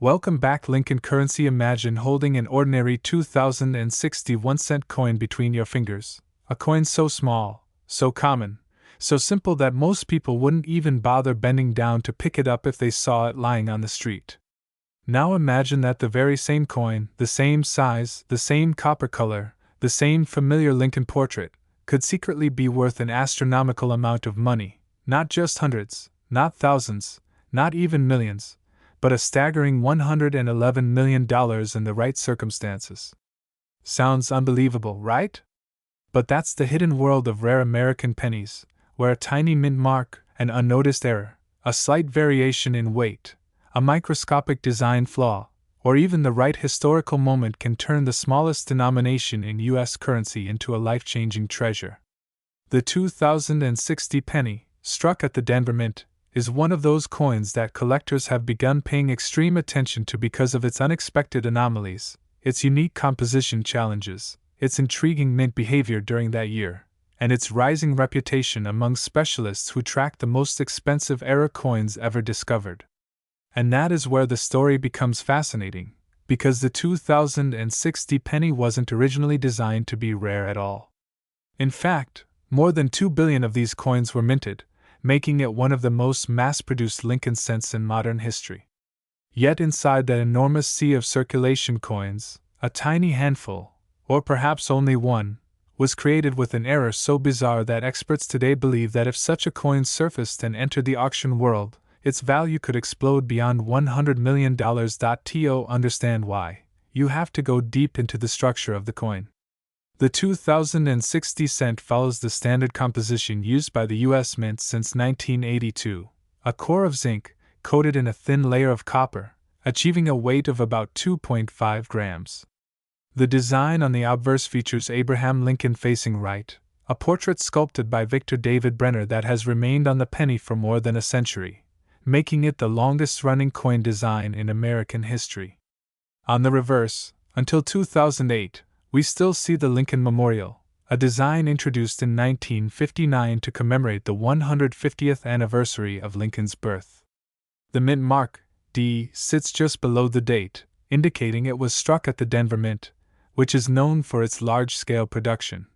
Welcome back, Lincoln Currency. Imagine holding an ordinary 2061-cent coin between your fingers. A coin so small, so common, so simple that most people wouldn't even bother bending down to pick it up if they saw it lying on the street. Now imagine that the very same coin, the same size, the same copper color, the same familiar Lincoln portrait, could secretly be worth an astronomical amount of money, not just hundreds, not thousands, not even millions, but a staggering $111 million in the right circumstances. Sounds unbelievable, right? But that's the hidden world of rare American pennies, where a tiny mint mark, an unnoticed error, a slight variation in weight, a microscopic design flaw, or even the right historical moment can turn the smallest denomination in U.S. currency into a life-changing treasure. The 2060 penny, struck at the Denver Mint, is one of those coins that collectors have begun paying extreme attention to because of its unexpected anomalies, its unique composition challenges, its intriguing mint behavior during that year, and its rising reputation among specialists who track the most expensive error coins ever discovered. And that is where the story becomes fascinating, because the 2060 penny wasn't originally designed to be rare at all. In fact, more than 2 billion of these coins were minted, making it one of the most mass-produced Lincoln cents in modern history. Yet inside that enormous sea of circulation coins, a tiny handful, or perhaps only one, was created with an error so bizarre that experts today believe that if such a coin surfaced and entered the auction world, its value could explode beyond $100 million. To understand why, you have to go deep into the structure of the coin. The 2060 cent follows the standard composition used by the U.S. Mint since 1982, a core of zinc, coated in a thin layer of copper, achieving a weight of about 2.5 grams. The design on the obverse features Abraham Lincoln facing right, a portrait sculpted by Victor David Brenner that has remained on the penny for more than a century, making it the longest-running coin design in American history. On the reverse, until 2008, we still see the Lincoln Memorial, a design introduced in 1959 to commemorate the 150th anniversary of Lincoln's birth. The mint mark, D, sits just below the date, indicating it was struck at the Denver Mint, which is known for its large-scale production.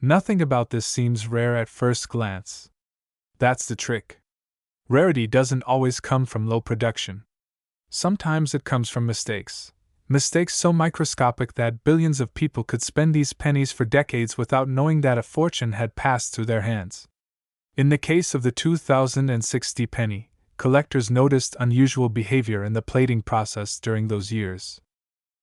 Nothing about this seems rare at first glance. That's the trick. Rarity doesn't always come from low production. Sometimes it comes from mistakes. Mistakes so microscopic that billions of people could spend these pennies for decades without knowing that a fortune had passed through their hands. In the case of the 2060 penny, collectors noticed unusual behavior in the plating process during those years.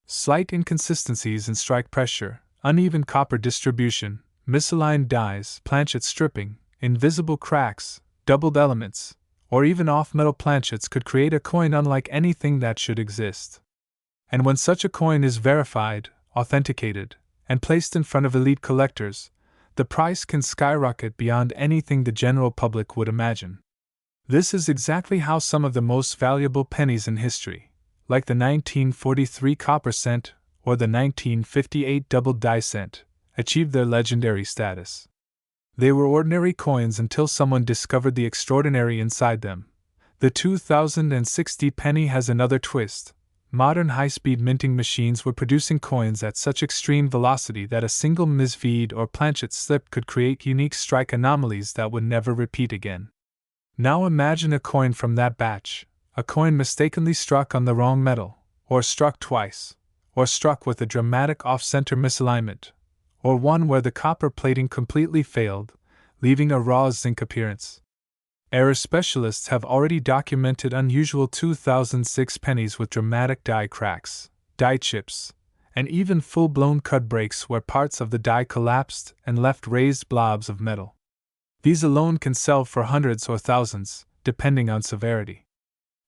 Slight inconsistencies in strike pressure, uneven copper distribution, misaligned dies, planchet stripping, invisible cracks, doubled elements, or even off-metal planchets could create a coin unlike anything that should exist. And when such a coin is verified, authenticated, and placed in front of elite collectors, the price can skyrocket beyond anything the general public would imagine. This is exactly how some of the most valuable pennies in history, like the 1943 copper cent or the 1958 double die cent, achieved their legendary status. They were ordinary coins until someone discovered the extraordinary inside them. The 2060 penny has another twist. Modern high-speed minting machines were producing coins at such extreme velocity that a single misfeed or planchet slip could create unique strike anomalies that would never repeat again. Now imagine a coin from that batch, a coin mistakenly struck on the wrong metal, or struck twice, or struck with a dramatic off-center misalignment, or one where the copper plating completely failed, leaving a raw zinc appearance. Error specialists have already documented unusual 2006 pennies with dramatic die cracks, die chips, and even full-blown cut breaks where parts of the die collapsed and left raised blobs of metal. These alone can sell for hundreds or thousands, depending on severity.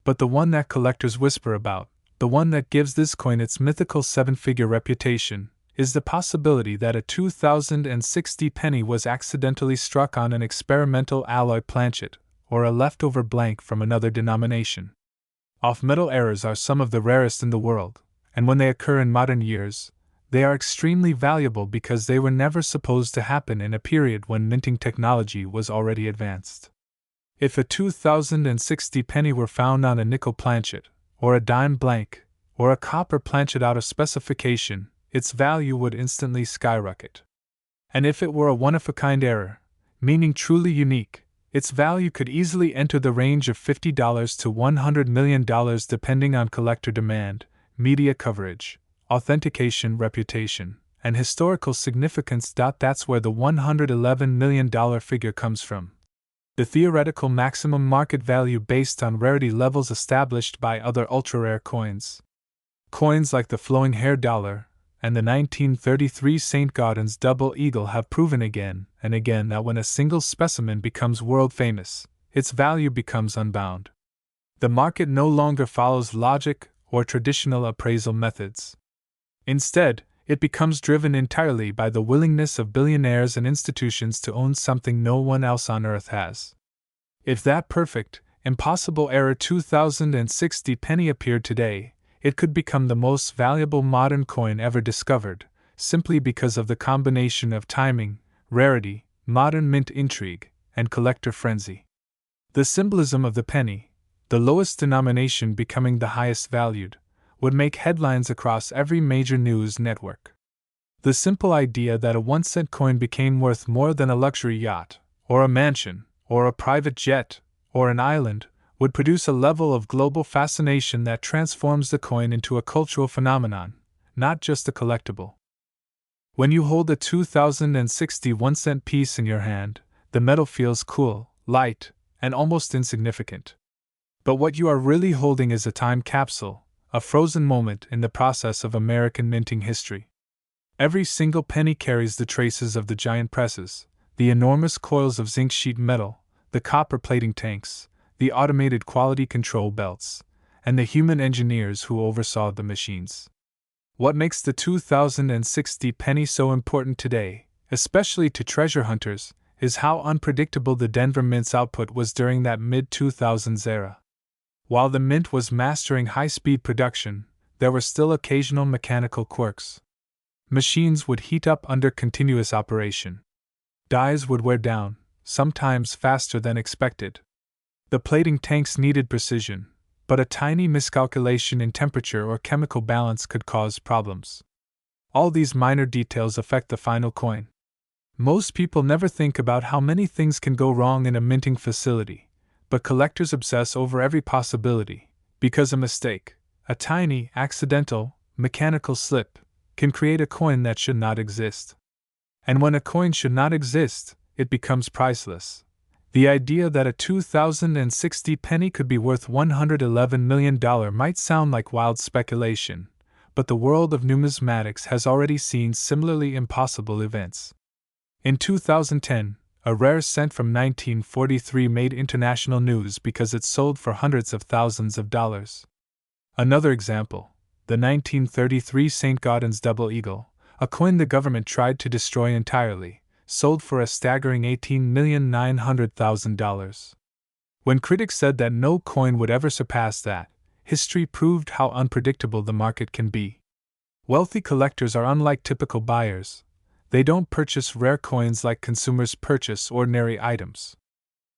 But the one that collectors whisper about, the one that gives this coin its mythical seven-figure reputation, is the possibility that a 2060 penny was accidentally struck on an experimental alloy planchet, or a leftover blank from another denomination. Off-metal errors are some of the rarest in the world, and when they occur in modern years, they are extremely valuable because they were never supposed to happen in a period when minting technology was already advanced. If a 2060 penny were found on a nickel planchet, or a dime blank, or a copper planchet out of specification, its value would instantly skyrocket. And if it were a one-of-a-kind error, meaning truly unique, its value could easily enter the range of $50 to $100 million depending on collector demand, media coverage, authentication, reputation, and historical significance. That's where the $111 million figure comes from. The theoretical maximum market value based on rarity levels established by other ultra-rare coins. Coins like the flowing hair dollar and the 1933 St. Gaudens double eagle have proven again and again that when a single specimen becomes world famous, its value becomes unbound. The market no longer follows logic or traditional appraisal methods. Instead, it becomes driven entirely by the willingness of billionaires and institutions to own something no one else on Earth has. If that perfect, impossible error 2060 penny appeared today, it could become the most valuable modern coin ever discovered, simply because of the combination of timing, rarity, modern mint intrigue, and collector frenzy. The symbolism of the penny, the lowest denomination becoming the highest valued, would make headlines across every major news network. The simple idea that a 1-cent coin became worth more than a luxury yacht, or a mansion, or a private jet, or an island, would produce a level of global fascination that transforms the coin into a cultural phenomenon, not just a collectible. When you hold a 2060 1-cent piece in your hand, the metal feels cool, light, and almost insignificant. But what you are really holding is a time capsule, a frozen moment in the process of American minting history. Every single penny carries the traces of the giant presses, the enormous coils of zinc sheet metal, the copper plating tanks, the automated quality control belts, and the human engineers who oversaw the machines. What makes the 2060 penny so important today, especially to treasure hunters, is how unpredictable the Denver Mint's output was during that mid-2000s era. While the Mint was mastering high-speed production, there were still occasional mechanical quirks. Machines would heat up under continuous operation. Dies would wear down, sometimes faster than expected. The plating tanks needed precision, but a tiny miscalculation in temperature or chemical balance could cause problems. All these minor details affect the final coin. Most people never think about how many things can go wrong in a minting facility, but collectors obsess over every possibility, because a mistake, a tiny, accidental, mechanical slip, can create a coin that should not exist. And when a coin should not exist, it becomes priceless. The idea that a 2060 penny could be worth $111 million might sound like wild speculation, but the world of numismatics has already seen similarly impossible events. In 2010, a rare cent from 1943 made international news because it sold for hundreds of thousands of dollars. Another example, the 1933 St. Gaudens double eagle, a coin the government tried to destroy entirely, sold for a staggering $18,900,000. When critics said that no coin would ever surpass that, history proved how unpredictable the market can be. Wealthy collectors are unlike typical buyers. They don't purchase rare coins like consumers purchase ordinary items.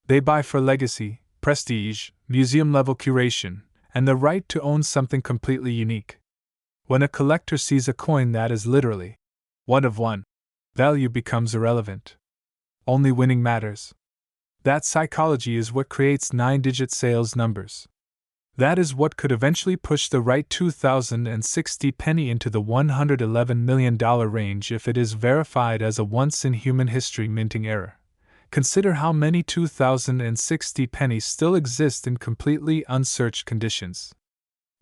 They buy for legacy, prestige, museum-level curation, and the right to own something completely unique. When a collector sees a coin that is literally one of one, value becomes irrelevant. Only winning matters. That psychology is what creates 9-digit sales numbers. That is what could eventually push the right 2060 penny into the $111 million range if it is verified as a once-in-human-history minting error. Consider how many 2060 pennies still exist in completely unsearched conditions.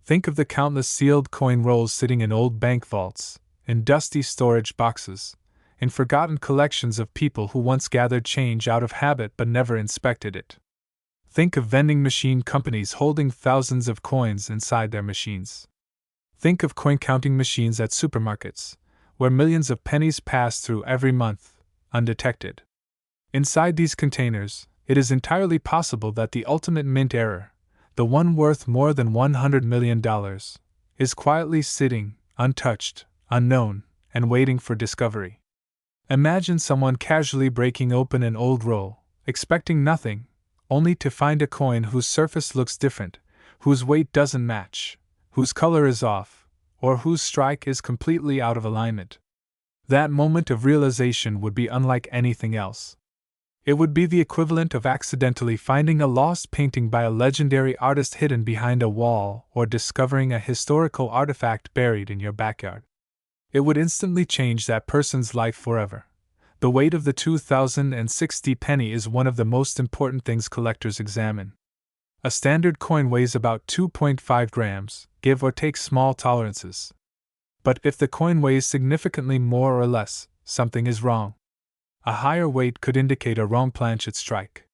Think of the countless sealed coin rolls sitting in old bank vaults, in dusty storage boxes, in forgotten collections of people who once gathered change out of habit but never inspected it. Think of vending machine companies holding thousands of coins inside their machines. Think of coin-counting machines at supermarkets, where millions of pennies pass through every month, undetected. Inside these containers, it is entirely possible that the ultimate mint error, the one worth more than $100 million, is quietly sitting, untouched, unknown, and waiting for discovery. Imagine someone casually breaking open an old roll, expecting nothing, only to find a coin whose surface looks different, whose weight doesn't match, whose color is off, or whose strike is completely out of alignment. That moment of realization would be unlike anything else. It would be the equivalent of accidentally finding a lost painting by a legendary artist hidden behind a wall or discovering a historical artifact buried in your backyard. It would instantly change that person's life forever. The weight of the 2060 penny is one of the most important things collectors examine. A standard coin weighs about 2.5 grams, give or take small tolerances. But if the coin weighs significantly more or less, something is wrong. A higher weight could indicate a wrong planchet strike.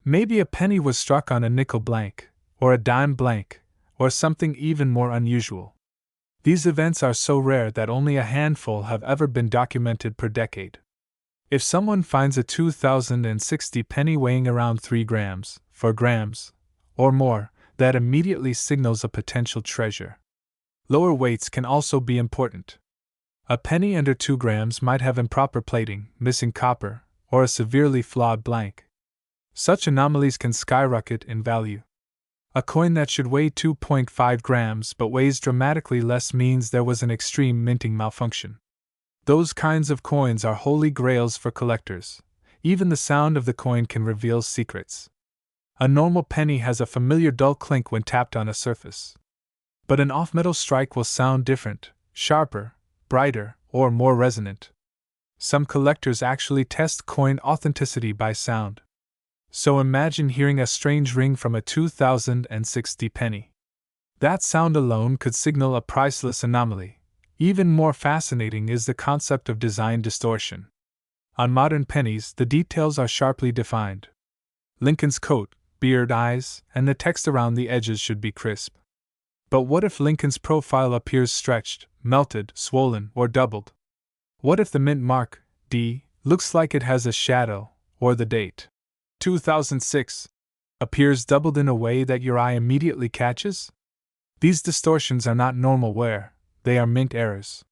Maybe a penny was struck on a nickel blank, or a dime blank, or something even more unusual. These events are so rare that only a handful have ever been documented per decade. If someone finds a 2060 penny weighing around 3 grams, 4 grams, or more, that immediately signals a potential treasure. Lower weights can also be important. A penny under 2 grams might have improper plating, missing copper, or a severely flawed blank. Such anomalies can skyrocket in value. A coin that should weigh 2.5 grams but weighs dramatically less means there was an extreme minting malfunction. Those kinds of coins are holy grails for collectors. Even the sound of the coin can reveal secrets. A normal penny has a familiar dull clink when tapped on a surface. But an off-metal strike will sound different, sharper, brighter, or more resonant. Some collectors actually test coin authenticity by sound. So imagine hearing a strange ring from a 2060 penny. That sound alone could signal a priceless anomaly. Even more fascinating is the concept of design distortion. On modern pennies, the details are sharply defined. Lincoln's coat, beard, eyes, and the text around the edges should be crisp. But what if Lincoln's profile appears stretched, melted, swollen, or doubled? What if the mint mark, D, looks like it has a shadow, or the date, 2006, appears doubled in a way that your eye immediately catches? These distortions are not normal wear, they are mint errors.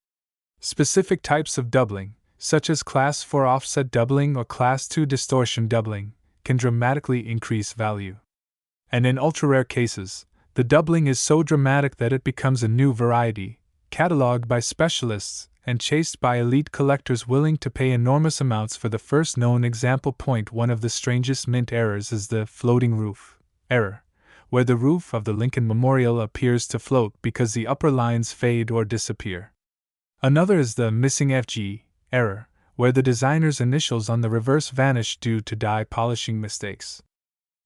Specific types of doubling, such as Class 4 offset doubling or Class 2 distortion doubling, can dramatically increase value. And in ultra-rare cases, the doubling is so dramatic that it becomes a new variety, cataloged by specialists and chased by elite collectors willing to pay enormous amounts for the first known example. One of the strangest mint errors is the floating roof error, where the roof of the Lincoln Memorial appears to float because the upper lines fade or disappear. Another is the missing FG error, where the designer's initials on the reverse vanish due to die polishing mistakes.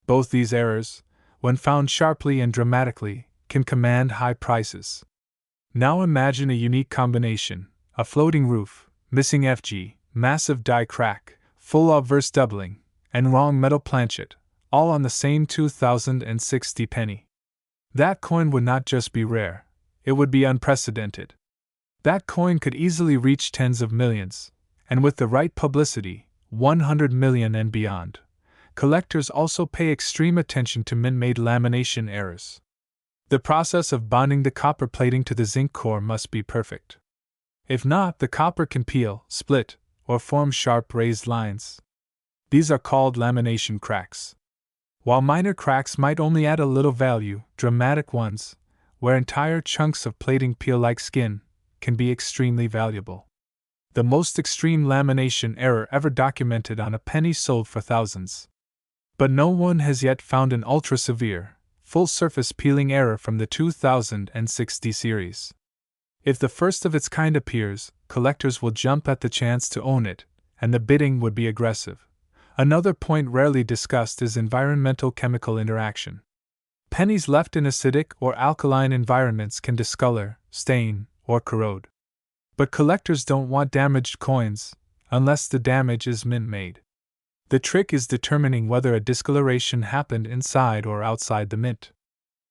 Both these errors, when found sharply and dramatically, can command high prices. Now imagine a unique combination: a floating roof, missing FG, massive die crack, full obverse doubling, and wrong metal planchet, all on the same 2060 penny. That coin would not just be rare, it would be unprecedented. That coin could easily reach tens of millions, and with the right publicity, 100 million and beyond. Collectors also pay extreme attention to mint-made lamination errors. The process of bonding the copper plating to the zinc core must be perfect. If not, the copper can peel, split, or form sharp raised lines. These are called lamination cracks. While minor cracks might only add a little value, dramatic ones, where entire chunks of plating peel like skin, can be extremely valuable. The most extreme lamination error ever documented on a penny sold for thousands. But no one has yet found an ultra-severe, full-surface peeling error from the 2060 series. If the first of its kind appears, collectors will jump at the chance to own it, and the bidding would be aggressive. Another point rarely discussed is environmental chemical interaction. Pennies left in acidic or alkaline environments can discolor, stain, or corrode. But collectors don't want damaged coins, unless the damage is mint-made. The trick is determining whether a discoloration happened inside or outside the mint.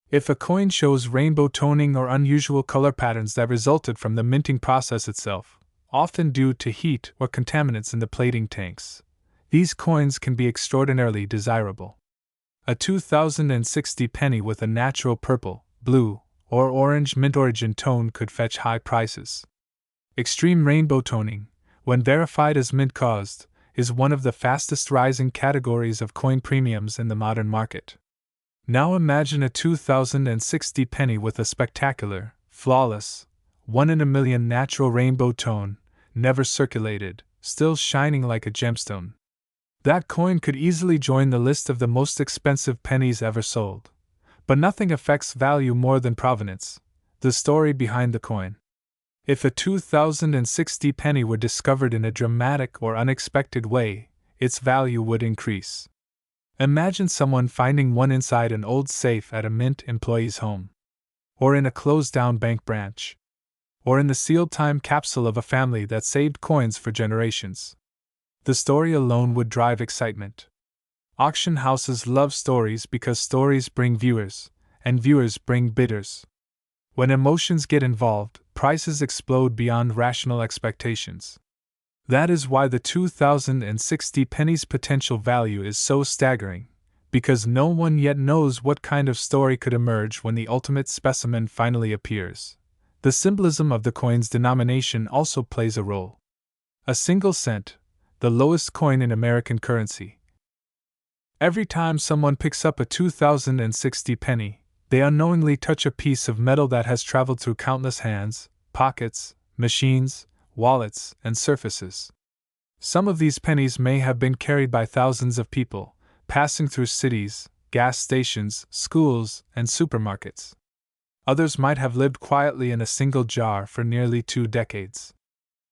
If a coin shows rainbow toning or unusual color patterns that resulted from the minting process itself, often due to heat or contaminants in the plating tanks, these coins can be extraordinarily desirable. A 2060 penny with a natural purple, blue, or orange mint origin tone could fetch high prices. Extreme rainbow toning, when verified as mint-caused, is one of the fastest rising categories of coin premiums in the modern market. Now imagine a 2060 penny with a spectacular, flawless, 1 in a million natural rainbow tone, never circulated, still shining like a gemstone. That coin could easily join the list of the most expensive pennies ever sold. But nothing affects value more than provenance, the story behind the coin. If a 2060 penny were discovered in a dramatic or unexpected way, its value would increase. Imagine someone finding one inside an old safe at a mint employee's home, or in a closed-down bank branch, or in the sealed time capsule of a family that saved coins for generations. The story alone would drive excitement. Auction houses love stories because stories bring viewers, and viewers bring bidders. When emotions get involved, prices explode beyond rational expectations. That is why the 2060 penny's potential value is so staggering, because no one yet knows what kind of story could emerge when the ultimate specimen finally appears. The symbolism of the coin's denomination also plays a role. A single cent, the lowest coin in American currency. Every time someone picks up a 2060 penny, they unknowingly touch a piece of metal that has traveled through countless hands, pockets, machines, wallets, and surfaces. Some of these pennies may have been carried by thousands of people, passing through cities, gas stations, schools, and supermarkets. Others might have lived quietly in a single jar for nearly 2 decades.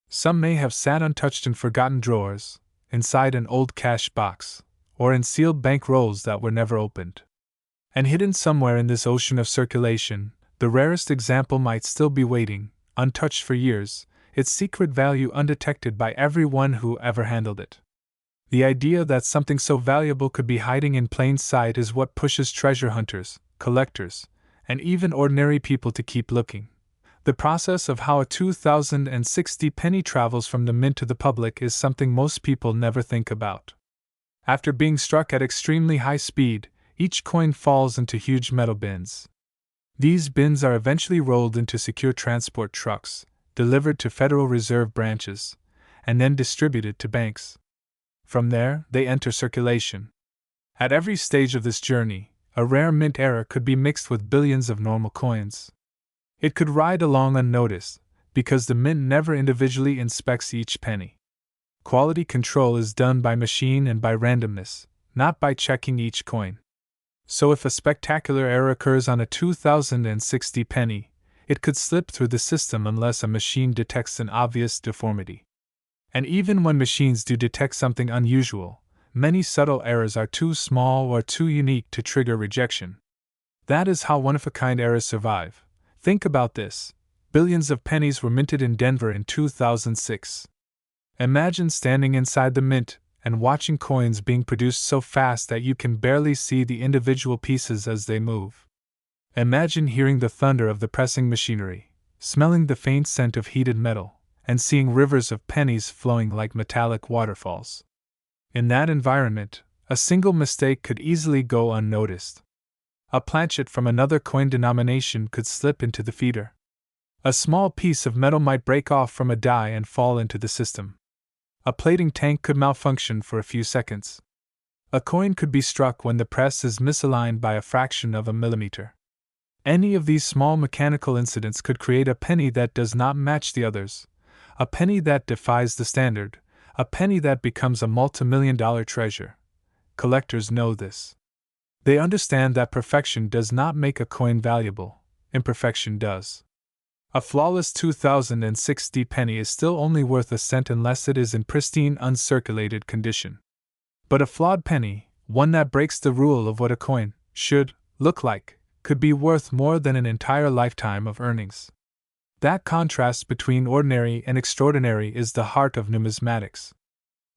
Some may have sat untouched in forgotten drawers, inside an old cash box, or in sealed bank rolls that were never opened. And hidden somewhere in this ocean of circulation, the rarest example might still be waiting, untouched for years, its secret value undetected by everyone who ever handled it. The idea that something so valuable could be hiding in plain sight is what pushes treasure hunters, collectors, and even ordinary people to keep looking. The process of how a 2060 penny travels from the mint to the public is something most people never think about. After being struck at extremely high speed, each coin falls into huge metal bins. These bins are eventually rolled into secure transport trucks, delivered to Federal Reserve branches, and then distributed to banks. From there, they enter circulation. At every stage of this journey, a rare mint error could be mixed with billions of normal coins. It could ride along unnoticed, because the mint never individually inspects each penny. Quality control is done by machine and by randomness, not by checking each coin. So if a spectacular error occurs on a 2060 penny, it could slip through the system unless a machine detects an obvious deformity. And even when machines do detect something unusual, many subtle errors are too small or too unique to trigger rejection. That is how one-of-a-kind errors survive. Think about this. Billions of pennies were minted in Denver in 2006. Imagine standing inside the mint and watching coins being produced so fast that you can barely see the individual pieces as they move. Imagine hearing the thunder of the pressing machinery, smelling the faint scent of heated metal, and seeing rivers of pennies flowing like metallic waterfalls. In that environment, a single mistake could easily go unnoticed. A planchet from another coin denomination could slip into the feeder. A small piece of metal might break off from a die and fall into the system. A plating tank could malfunction for a few seconds. A coin could be struck when the press is misaligned by a fraction of a millimeter. Any of these small mechanical incidents could create a penny that does not match the others, a penny that defies the standard, a penny that becomes a multi-million-dollar treasure. Collectors know this. They understand that perfection does not make a coin valuable, imperfection does. A flawless 2060 penny is still only worth a cent unless it is in pristine, uncirculated condition. But a flawed penny, one that breaks the rule of what a coin should look like, could be worth more than an entire lifetime of earnings. That contrast between ordinary and extraordinary is the heart of numismatics.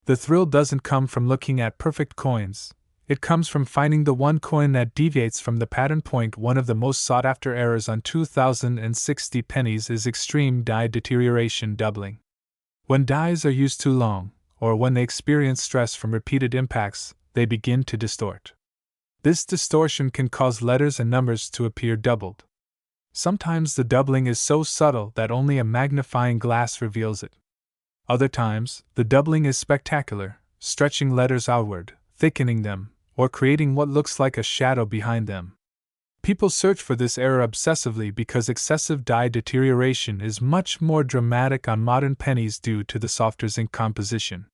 The thrill doesn't come from looking at perfect coins, it comes from finding the one coin that deviates from the pattern. One of the most sought-after errors on 2060 pennies is extreme die deterioration doubling. When dies are used too long, or when they experience stress from repeated impacts, they begin to distort. This distortion can cause letters and numbers to appear doubled. Sometimes the doubling is so subtle that only a magnifying glass reveals it. Other times, the doubling is spectacular, stretching letters outward, thickening them, or creating what looks like a shadow behind them. People search for this error obsessively because excessive dye deterioration is much more dramatic on modern pennies due to the softer zinc composition.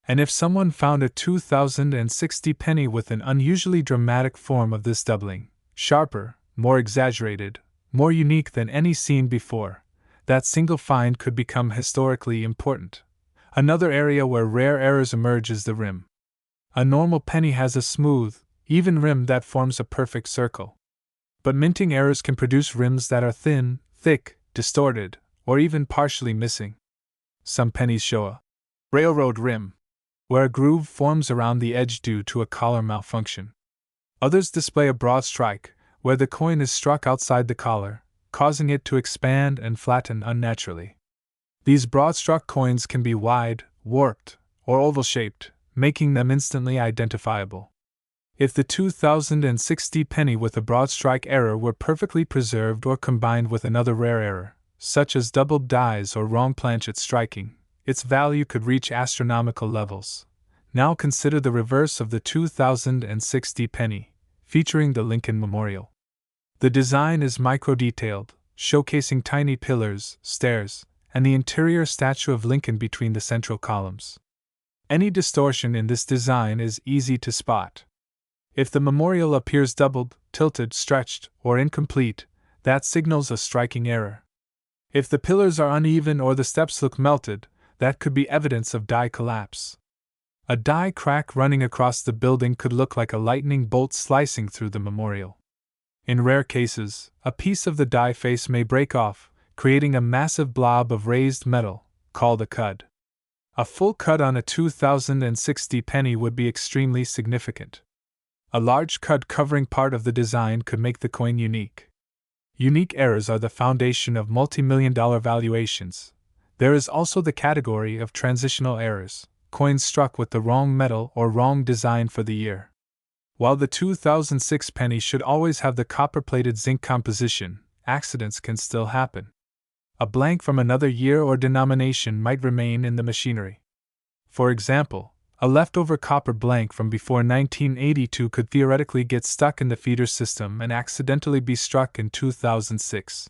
And if someone found a 2060 penny with an unusually dramatic form of this doubling, sharper, more exaggerated, more unique than any seen before, that single find could become historically important. Another area where rare errors emerge is the rim. A normal penny has a smooth, even rim that forms a perfect circle. But minting errors can produce rims that are thin, thick, distorted, or even partially missing. Some pennies show a railroad rim, where a groove forms around the edge due to a collar malfunction. Others display a broad strike, where the coin is struck outside the collar, causing it to expand and flatten unnaturally. These broad-struck coins can be wide, warped, or oval-shaped, making them instantly identifiable. If the 2060 penny with a broad strike error were perfectly preserved or combined with another rare error, such as doubled dies or wrong planchet striking, its value could reach astronomical levels. Now consider the reverse of the 2060 penny, featuring the Lincoln Memorial. The design is micro-detailed, showcasing tiny pillars, stairs, and the interior statue of Lincoln between the central columns. Any distortion in this design is easy to spot. If the memorial appears doubled, tilted, stretched, or incomplete, that signals a striking error. If the pillars are uneven or the steps look melted, that could be evidence of die collapse. A die crack running across the building could look like a lightning bolt slicing through the memorial. In rare cases, a piece of the die face may break off, creating a massive blob of raised metal, called a cud. A full cud on a 2060 penny would be extremely significant. A large cud covering part of the design could make the coin unique. Unique errors are the foundation of multi-million-dollar valuations. There is also the category of transitional errors, coins struck with the wrong metal or wrong design for the year. While the 2006 penny should always have the copper-plated zinc composition, accidents can still happen. A blank from another year or denomination might remain in the machinery. For example, a leftover copper blank from before 1982 could theoretically get stuck in the feeder system and accidentally be struck in 2006.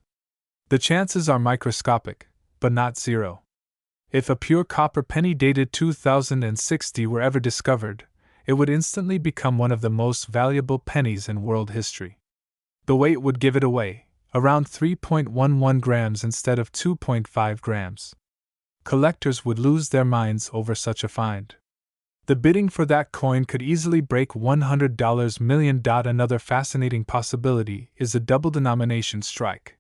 The chances are microscopic, but not zero. If a pure copper penny dated 2060 were ever discovered, it would instantly become one of the most valuable pennies in world history. The weight would give it away, around 3.11 grams instead of 2.5 grams. Collectors would lose their minds over such a find. The bidding for that coin could easily break $100 million. Another fascinating possibility is a double denomination strike.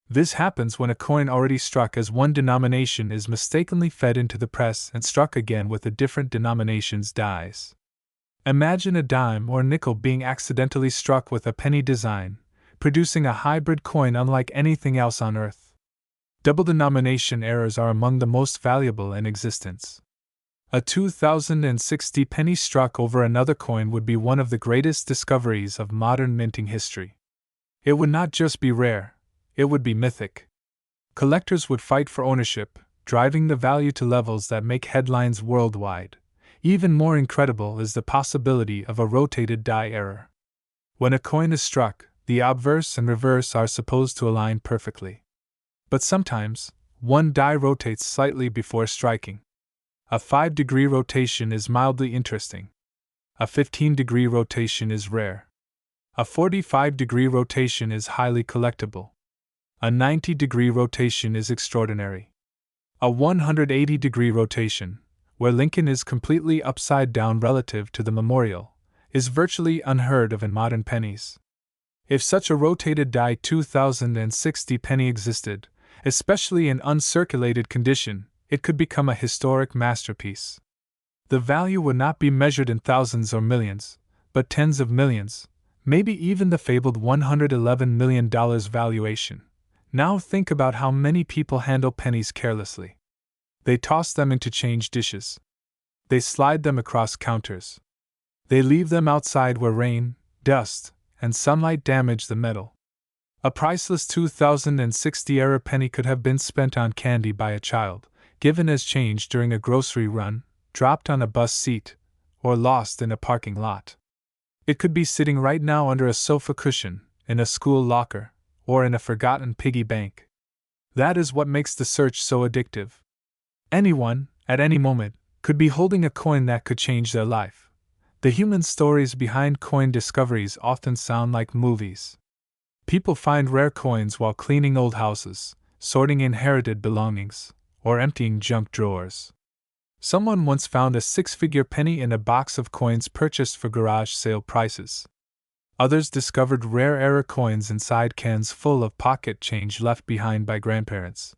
This happens when a coin already struck as one denomination is mistakenly fed into the press and struck again with a different denomination's dies. Imagine a dime or nickel being accidentally struck with a penny design, producing a hybrid coin unlike anything else on Earth. Double denomination errors are among the most valuable in existence. A 2060 penny struck over another coin would be one of the greatest discoveries of modern minting history. It would not just be rare, it would be mythic. Collectors would fight for ownership, driving the value to levels that make headlines worldwide. Even more incredible is the possibility of a rotated die error. When a coin is struck, the obverse and reverse are supposed to align perfectly. But sometimes, one die rotates slightly before striking. A 5-degree rotation is mildly interesting. A 15-degree rotation is rare. A 45-degree rotation is highly collectible. A 90-degree rotation is extraordinary. A 180-degree rotation, where Lincoln is completely upside down relative to the memorial, is virtually unheard of in modern pennies. If such a rotated die 2060 penny existed, especially in uncirculated condition, it could become a historic masterpiece. The value would not be measured in thousands or millions, but tens of millions, maybe even the fabled $111 million valuation. Now think about how many people handle pennies carelessly. They toss them into change dishes. They slide them across counters. They leave them outside where rain, dust, and sunlight damage the metal. A priceless 2060 era penny could have been spent on candy by a child, given as change during a grocery run, dropped on a bus seat, or lost in a parking lot. It could be sitting right now under a sofa cushion, in a school locker, or in a forgotten piggy bank. That is what makes the search so addictive. Anyone, at any moment, could be holding a coin that could change their life. The human stories behind coin discoveries often sound like movies. People find rare coins while cleaning old houses, sorting inherited belongings, or emptying junk drawers. Someone once found a six-figure penny in a box of coins purchased for garage sale prices. Others discovered rare error coins inside cans full of pocket change left behind by grandparents.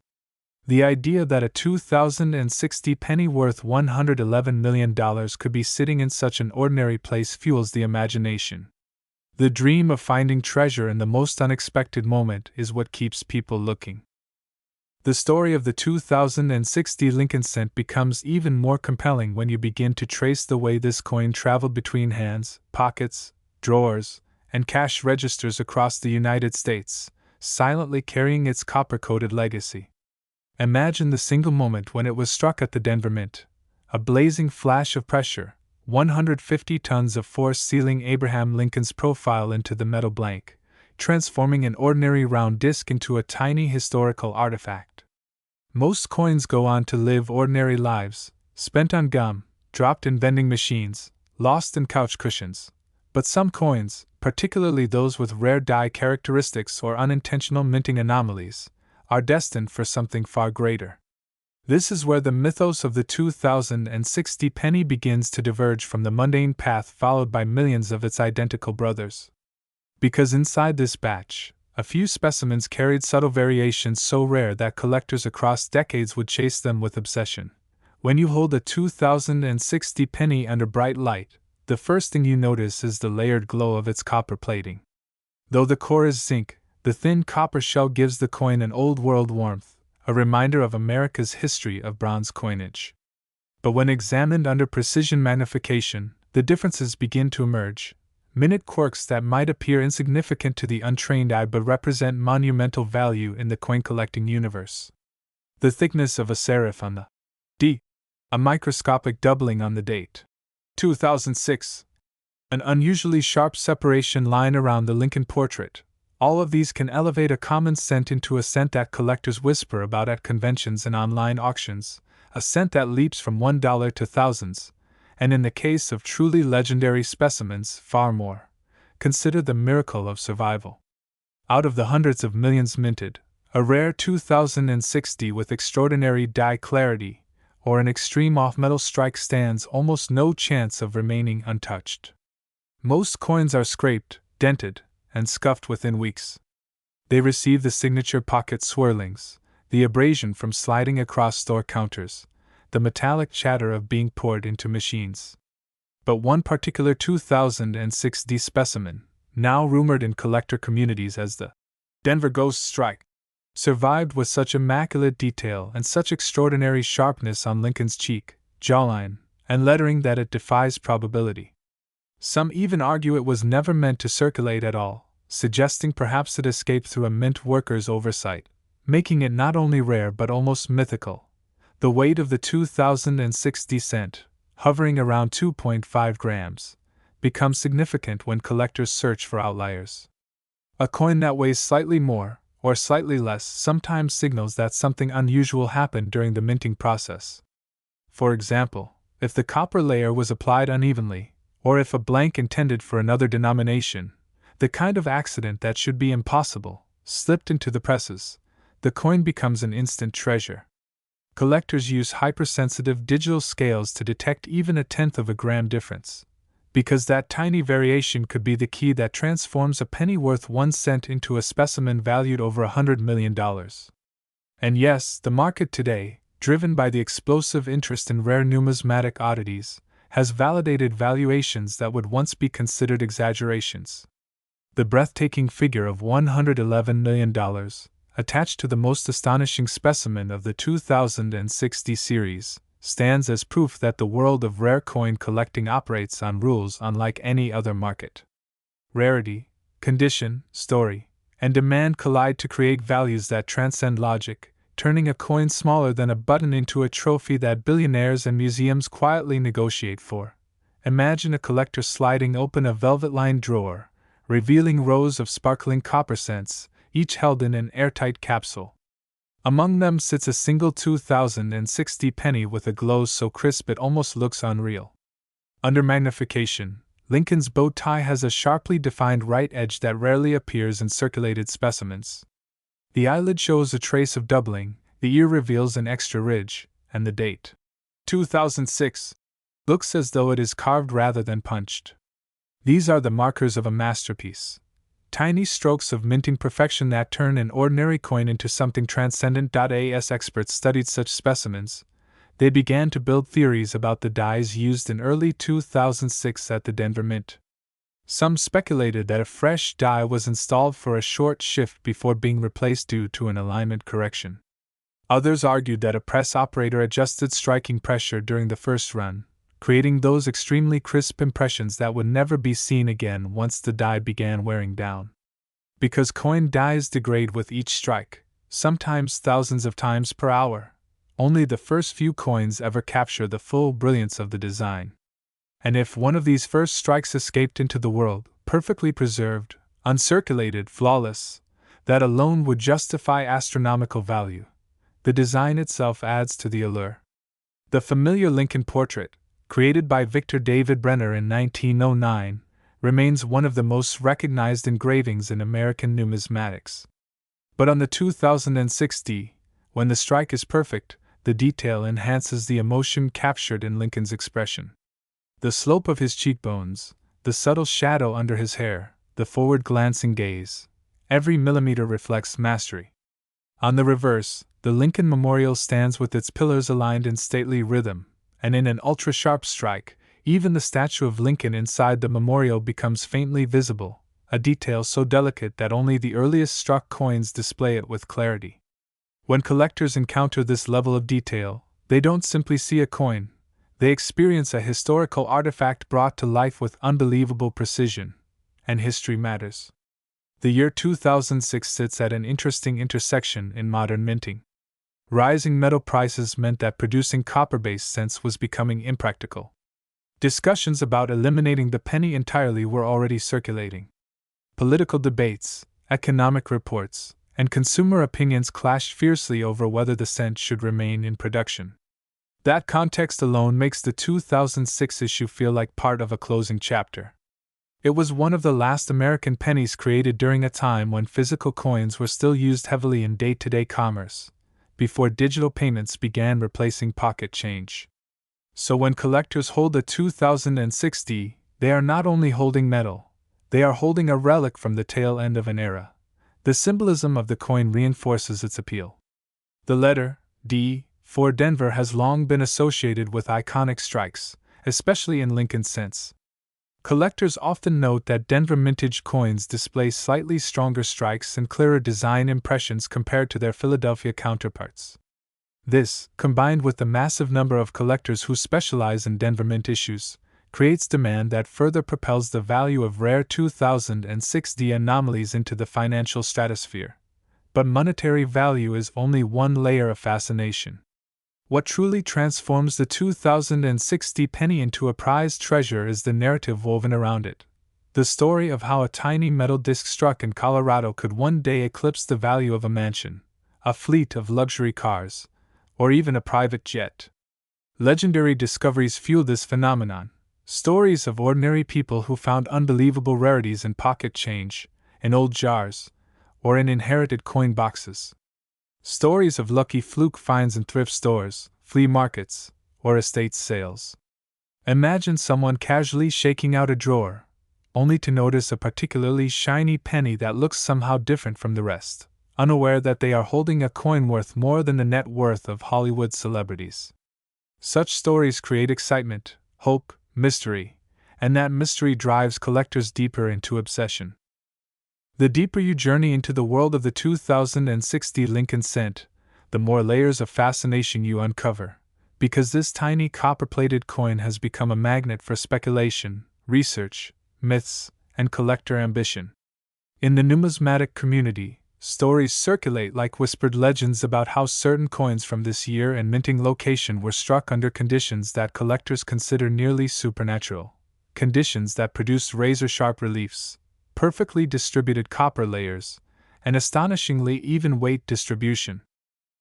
The idea that a 2060 penny worth $111 million could be sitting in such an ordinary place fuels the imagination. The dream of finding treasure in the most unexpected moment is what keeps people looking. The story of the 2060 Lincoln cent becomes even more compelling when you begin to trace the way this coin traveled between hands, pockets, drawers, and cash registers across the United States, silently carrying its copper-coated legacy. Imagine the single moment when it was struck at the Denver Mint, a blazing flash of pressure, 150 tons of force sealing Abraham Lincoln's profile into the metal blank, transforming an ordinary round disc into a tiny historical artifact. Most coins go on to live ordinary lives, spent on gum, dropped in vending machines, lost in couch cushions. But some coins, particularly those with rare die characteristics or unintentional minting anomalies, are destined for something far greater. This is where the mythos of the 2060 penny begins to diverge from the mundane path followed by millions of its identical brothers. Because inside this batch, a few specimens carried subtle variations so rare that collectors across decades would chase them with obsession. When you hold a 2060 penny under bright light, the first thing you notice is the layered glow of its copper plating. Though the core is zinc, the thin copper shell gives the coin an old-world warmth, a reminder of America's history of bronze coinage. But when examined under precision magnification, the differences begin to emerge. Minute quirks that might appear insignificant to the untrained eye but represent monumental value in the coin-collecting universe. The thickness of a serif on the D, a microscopic doubling on the date 2006, an unusually sharp separation line around the Lincoln portrait. All of these can elevate a common cent into a cent that collectors whisper about at conventions and online auctions, a cent that leaps from $1 to thousands, and in the case of truly legendary specimens, far more. Consider the miracle of survival. Out of the hundreds of millions minted, a rare 2060 with extraordinary die clarity, or an extreme off-metal strike stands almost no chance of remaining untouched. Most coins are scraped, dented, and scuffed within weeks. They receive the signature pocket swirlings, the abrasion from sliding across store counters, the metallic chatter of being poured into machines. But one particular 2060 specimen, now rumored in collector communities as the Denver Ghost Strike, survived with such immaculate detail and such extraordinary sharpness on Lincoln's cheek, jawline, and lettering that it defies probability. Some even argue it was never meant to circulate at all, suggesting perhaps it escaped through a mint worker's oversight, making it not only rare but almost mythical. The weight of the 2060 cent, hovering around 2.5 grams, becomes significant when collectors search for outliers. A coin that weighs slightly more, or slightly less, sometimes signals that something unusual happened during the minting process. For example, if the copper layer was applied unevenly, or if a blank intended for another denomination, the kind of accident that should be impossible, slipped into the presses, the coin becomes an instant treasure. Collectors use hypersensitive digital scales to detect even a tenth of a gram difference, because that tiny variation could be the key that transforms a penny worth 1 cent into a specimen valued over $100 million. And yes, the market today, driven by the explosive interest in rare numismatic oddities, has validated valuations that would once be considered exaggerations. The breathtaking figure of $111 million, attached to the most astonishing specimen of the 2060 series, stands as proof that the world of rare coin collecting operates on rules unlike any other market. Rarity, condition, story, and demand collide to create values that transcend logic, turning a coin smaller than a button into a trophy that billionaires and museums quietly negotiate for. Imagine a collector sliding open a velvet-lined drawer, revealing rows of sparkling copper cents, each held in an airtight capsule. Among them sits a single 2060 penny with a glow so crisp it almost looks unreal. Under magnification, Lincoln's bow tie has a sharply defined right edge that rarely appears in circulated specimens. The eyelid shows a trace of doubling, the ear reveals an extra ridge, and the date, 2006, looks as though it is carved rather than punched. These are the markers of a masterpiece. Tiny strokes of minting perfection that turn an ordinary coin into something transcendent. As experts studied such specimens, they began to build theories about the dies used in early 2006 at the Denver Mint. Some speculated that a fresh die was installed for a short shift before being replaced due to an alignment correction. Others argued that a press operator adjusted striking pressure during the first run, creating those extremely crisp impressions that would never be seen again once the die began wearing down. Because coin dies degrade with each strike, sometimes thousands of times per hour, only the first few coins ever capture the full brilliance of the design. And if one of these first strikes escaped into the world, perfectly preserved, uncirculated, flawless, that alone would justify astronomical value. The design itself adds to the allure. The familiar Lincoln portrait, created by Victor David Brenner in 1909, remains one of the most recognized engravings in American numismatics. But on the 2060, when the strike is perfect, the detail enhances the emotion captured in Lincoln's expression. The slope of his cheekbones, the subtle shadow under his hair, the forward-glancing gaze, every millimeter reflects mastery. On the reverse, the Lincoln Memorial stands with its pillars aligned in stately rhythm, and in an ultra-sharp strike, even the statue of Lincoln inside the memorial becomes faintly visible, a detail so delicate that only the earliest struck coins display it with clarity. When collectors encounter this level of detail, they don't simply see a coin, they experience a historical artifact brought to life with unbelievable precision, and history matters. The year 2006 sits at an interesting intersection in modern minting. Rising metal prices meant that producing copper-based cents was becoming impractical. Discussions about eliminating the penny entirely were already circulating. Political debates, economic reports, and consumer opinions clashed fiercely over whether the cent should remain in production. That context alone makes the 2006 issue feel like part of a closing chapter. It was one of the last American pennies created during a time when physical coins were still used heavily in day-to-day commerce, before digital payments began replacing pocket change. So when collectors hold a 2060, they are not only holding metal, they are holding a relic from the tail end of an era. The symbolism of the coin reinforces its appeal. The letter D for Denver has long been associated with iconic strikes, especially in Lincoln cents. Collectors often note that Denver mintage coins display slightly stronger strikes and clearer design impressions compared to their Philadelphia counterparts. This, combined with the massive number of collectors who specialize in Denver mint issues, creates demand that further propels the value of rare 2006D anomalies into the financial stratosphere. But monetary value is only one layer of fascination. What truly transforms the 2060 penny into a prized treasure is the narrative woven around it. The story of how a tiny metal disc struck in Colorado could one day eclipse the value of a mansion, a fleet of luxury cars, or even a private jet. Legendary discoveries fuel this phenomenon. Stories of ordinary people who found unbelievable rarities in pocket change, in old jars, or in inherited coin boxes. Stories of lucky fluke finds in thrift stores, flea markets, or estate sales. Imagine someone casually shaking out a drawer, only to notice a particularly shiny penny that looks somehow different from the rest, unaware that they are holding a coin worth more than the net worth of Hollywood celebrities. Such stories create excitement, hope, mystery, and that mystery drives collectors deeper into obsession. The deeper you journey into the world of the 2060 Lincoln cent, the more layers of fascination you uncover, because this tiny copper-plated coin has become a magnet for speculation, research, myths, and collector ambition. In the numismatic community, stories circulate like whispered legends about how certain coins from this year and minting location were struck under conditions that collectors consider nearly supernatural. conditions that produced razor-sharp reliefs, perfectly distributed copper layers, and astonishingly even weight distribution.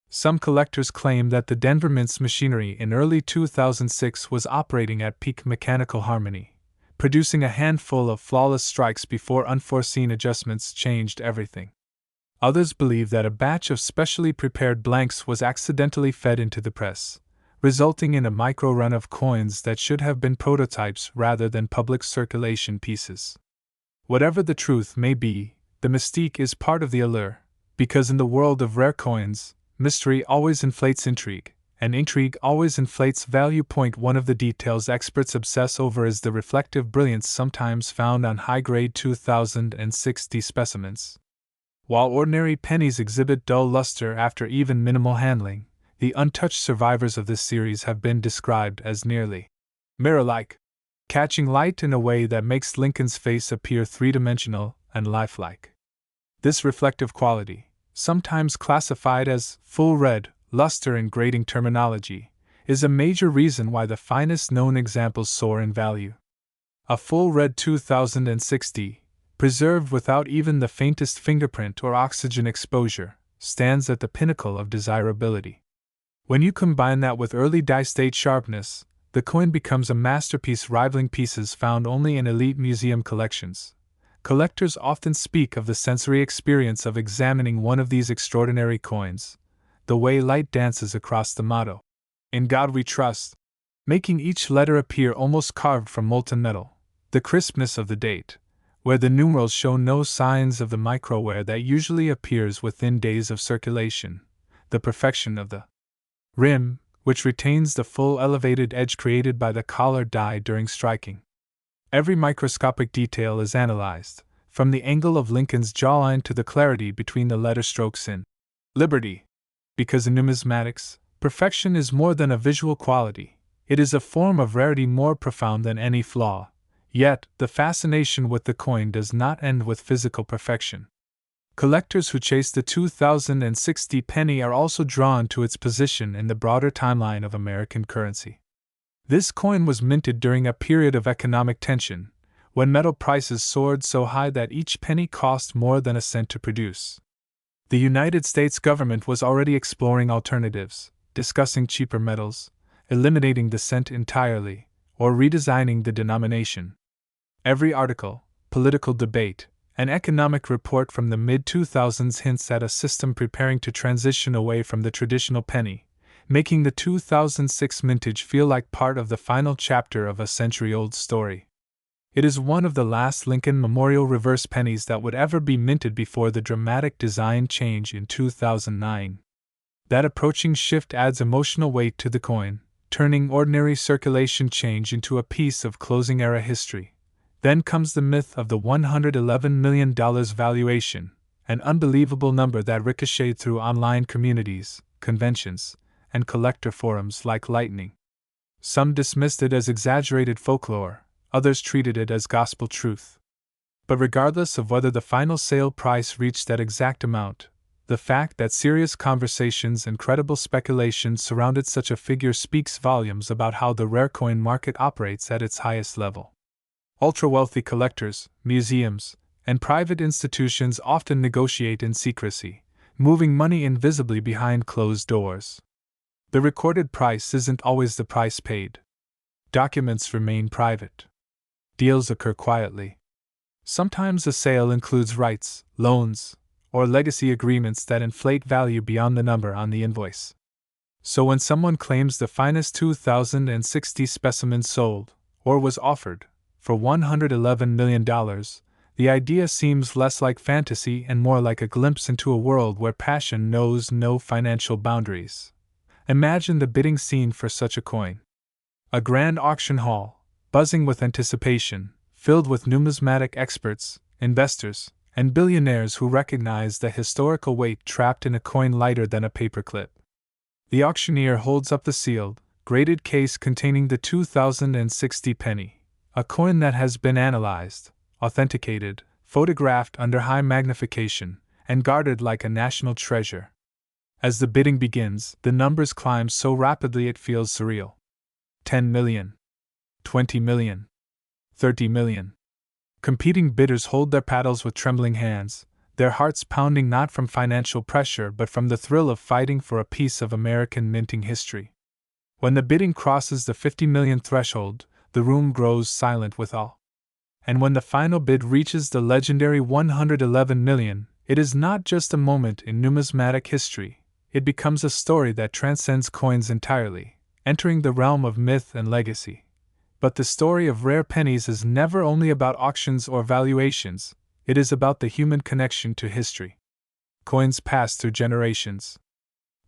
Some collectors claim that the Denver Mint's machinery in early 2006 was operating at peak mechanical harmony, producing a handful of flawless strikes before unforeseen adjustments changed everything. Others believe that a batch of specially prepared blanks was accidentally fed into the press, resulting in a micro-run of coins that should have been prototypes rather than public circulation pieces. Whatever the truth may be, the mystique is part of the allure, because in the world of rare coins, mystery always inflates intrigue, and intrigue always inflates value. One of the details experts obsess over is the reflective brilliance sometimes found on high-grade 2060 specimens. While ordinary pennies exhibit dull luster after even minimal handling, the untouched survivors of this series have been described as nearly mirror-like, catching light in a way that makes Lincoln's face appear three-dimensional and lifelike. This reflective quality, sometimes classified as full red luster in grading terminology, is a major reason why the finest known examples soar in value. A full red 2060, preserved without even the faintest fingerprint or oxygen exposure, stands at the pinnacle of desirability. When you combine that with early die-state sharpness, the coin becomes a masterpiece rivaling pieces found only in elite museum collections. Collectors often speak of the sensory experience of examining one of these extraordinary coins, the way light dances across the motto, "In God We Trust," making each letter appear almost carved from molten metal, the crispness of the date, where the numerals show no signs of the microwear that usually appears within days of circulation, the perfection of the rim, which retains the full elevated edge created by the collar die during striking. Every microscopic detail is analyzed, from the angle of Lincoln's jawline to the clarity between the letter strokes in Liberty. Because in numismatics, perfection is more than a visual quality, it is a form of rarity more profound than any flaw. Yet, the fascination with the coin does not end with physical perfection. Collectors who chase the 2060 penny are also drawn to its position in the broader timeline of American currency. This coin was minted during a period of economic tension, when metal prices soared so high that each penny cost more than a cent to produce. The United States government was already exploring alternatives, discussing cheaper metals, eliminating the cent entirely, or redesigning the denomination. Every article, political debate, and economic report from the mid-2000s hints at a system preparing to transition away from the traditional penny, making the 2006 mintage feel like part of the final chapter of a century-old story. It is one of the last Lincoln Memorial reverse pennies that would ever be minted before the dramatic design change in 2009. That approaching shift adds emotional weight to the coin, turning ordinary circulation change into a piece of closing-era history. Then comes the myth of the $111 million valuation, an unbelievable number that ricocheted through online communities, conventions, and collector forums like lightning. Some dismissed it as exaggerated folklore, others treated it as gospel truth. But regardless of whether the final sale price reached that exact amount, the fact that serious conversations and credible speculation surrounded such a figure speaks volumes about how the rare coin market operates at its highest level. Ultra-wealthy collectors, museums, and private institutions often negotiate in secrecy, moving money invisibly behind closed doors. The recorded price isn't always the price paid. Documents remain private. Deals occur quietly. Sometimes a sale includes rights, loans, or legacy agreements that inflate value beyond the number on the invoice. So when someone claims the finest 2060 specimen sold, or was offered, for $111 million, the idea seems less like fantasy and more like a glimpse into a world where passion knows no financial boundaries. Imagine the bidding scene for such a coin. A grand auction hall, buzzing with anticipation, filled with numismatic experts, investors, and billionaires who recognize the historical weight trapped in a coin lighter than a paperclip. The auctioneer holds up the sealed, graded case containing the 2060 penny. A coin that has been analyzed, authenticated, photographed under high magnification, and guarded like a national treasure. As the bidding begins, the numbers climb so rapidly it feels surreal. 10 million. 20 million. 30 million. Competing bidders hold their paddles with trembling hands, their hearts pounding not from financial pressure but from the thrill of fighting for a piece of American minting history. When the bidding crosses the 50 million threshold, the room grows silent with awe. And when the final bid reaches the legendary 111 million, it is not just a moment in numismatic history, it becomes a story that transcends coins entirely, entering the realm of myth and legacy. But the story of rare pennies is never only about auctions or valuations, it is about the human connection to history. Coins pass through generations.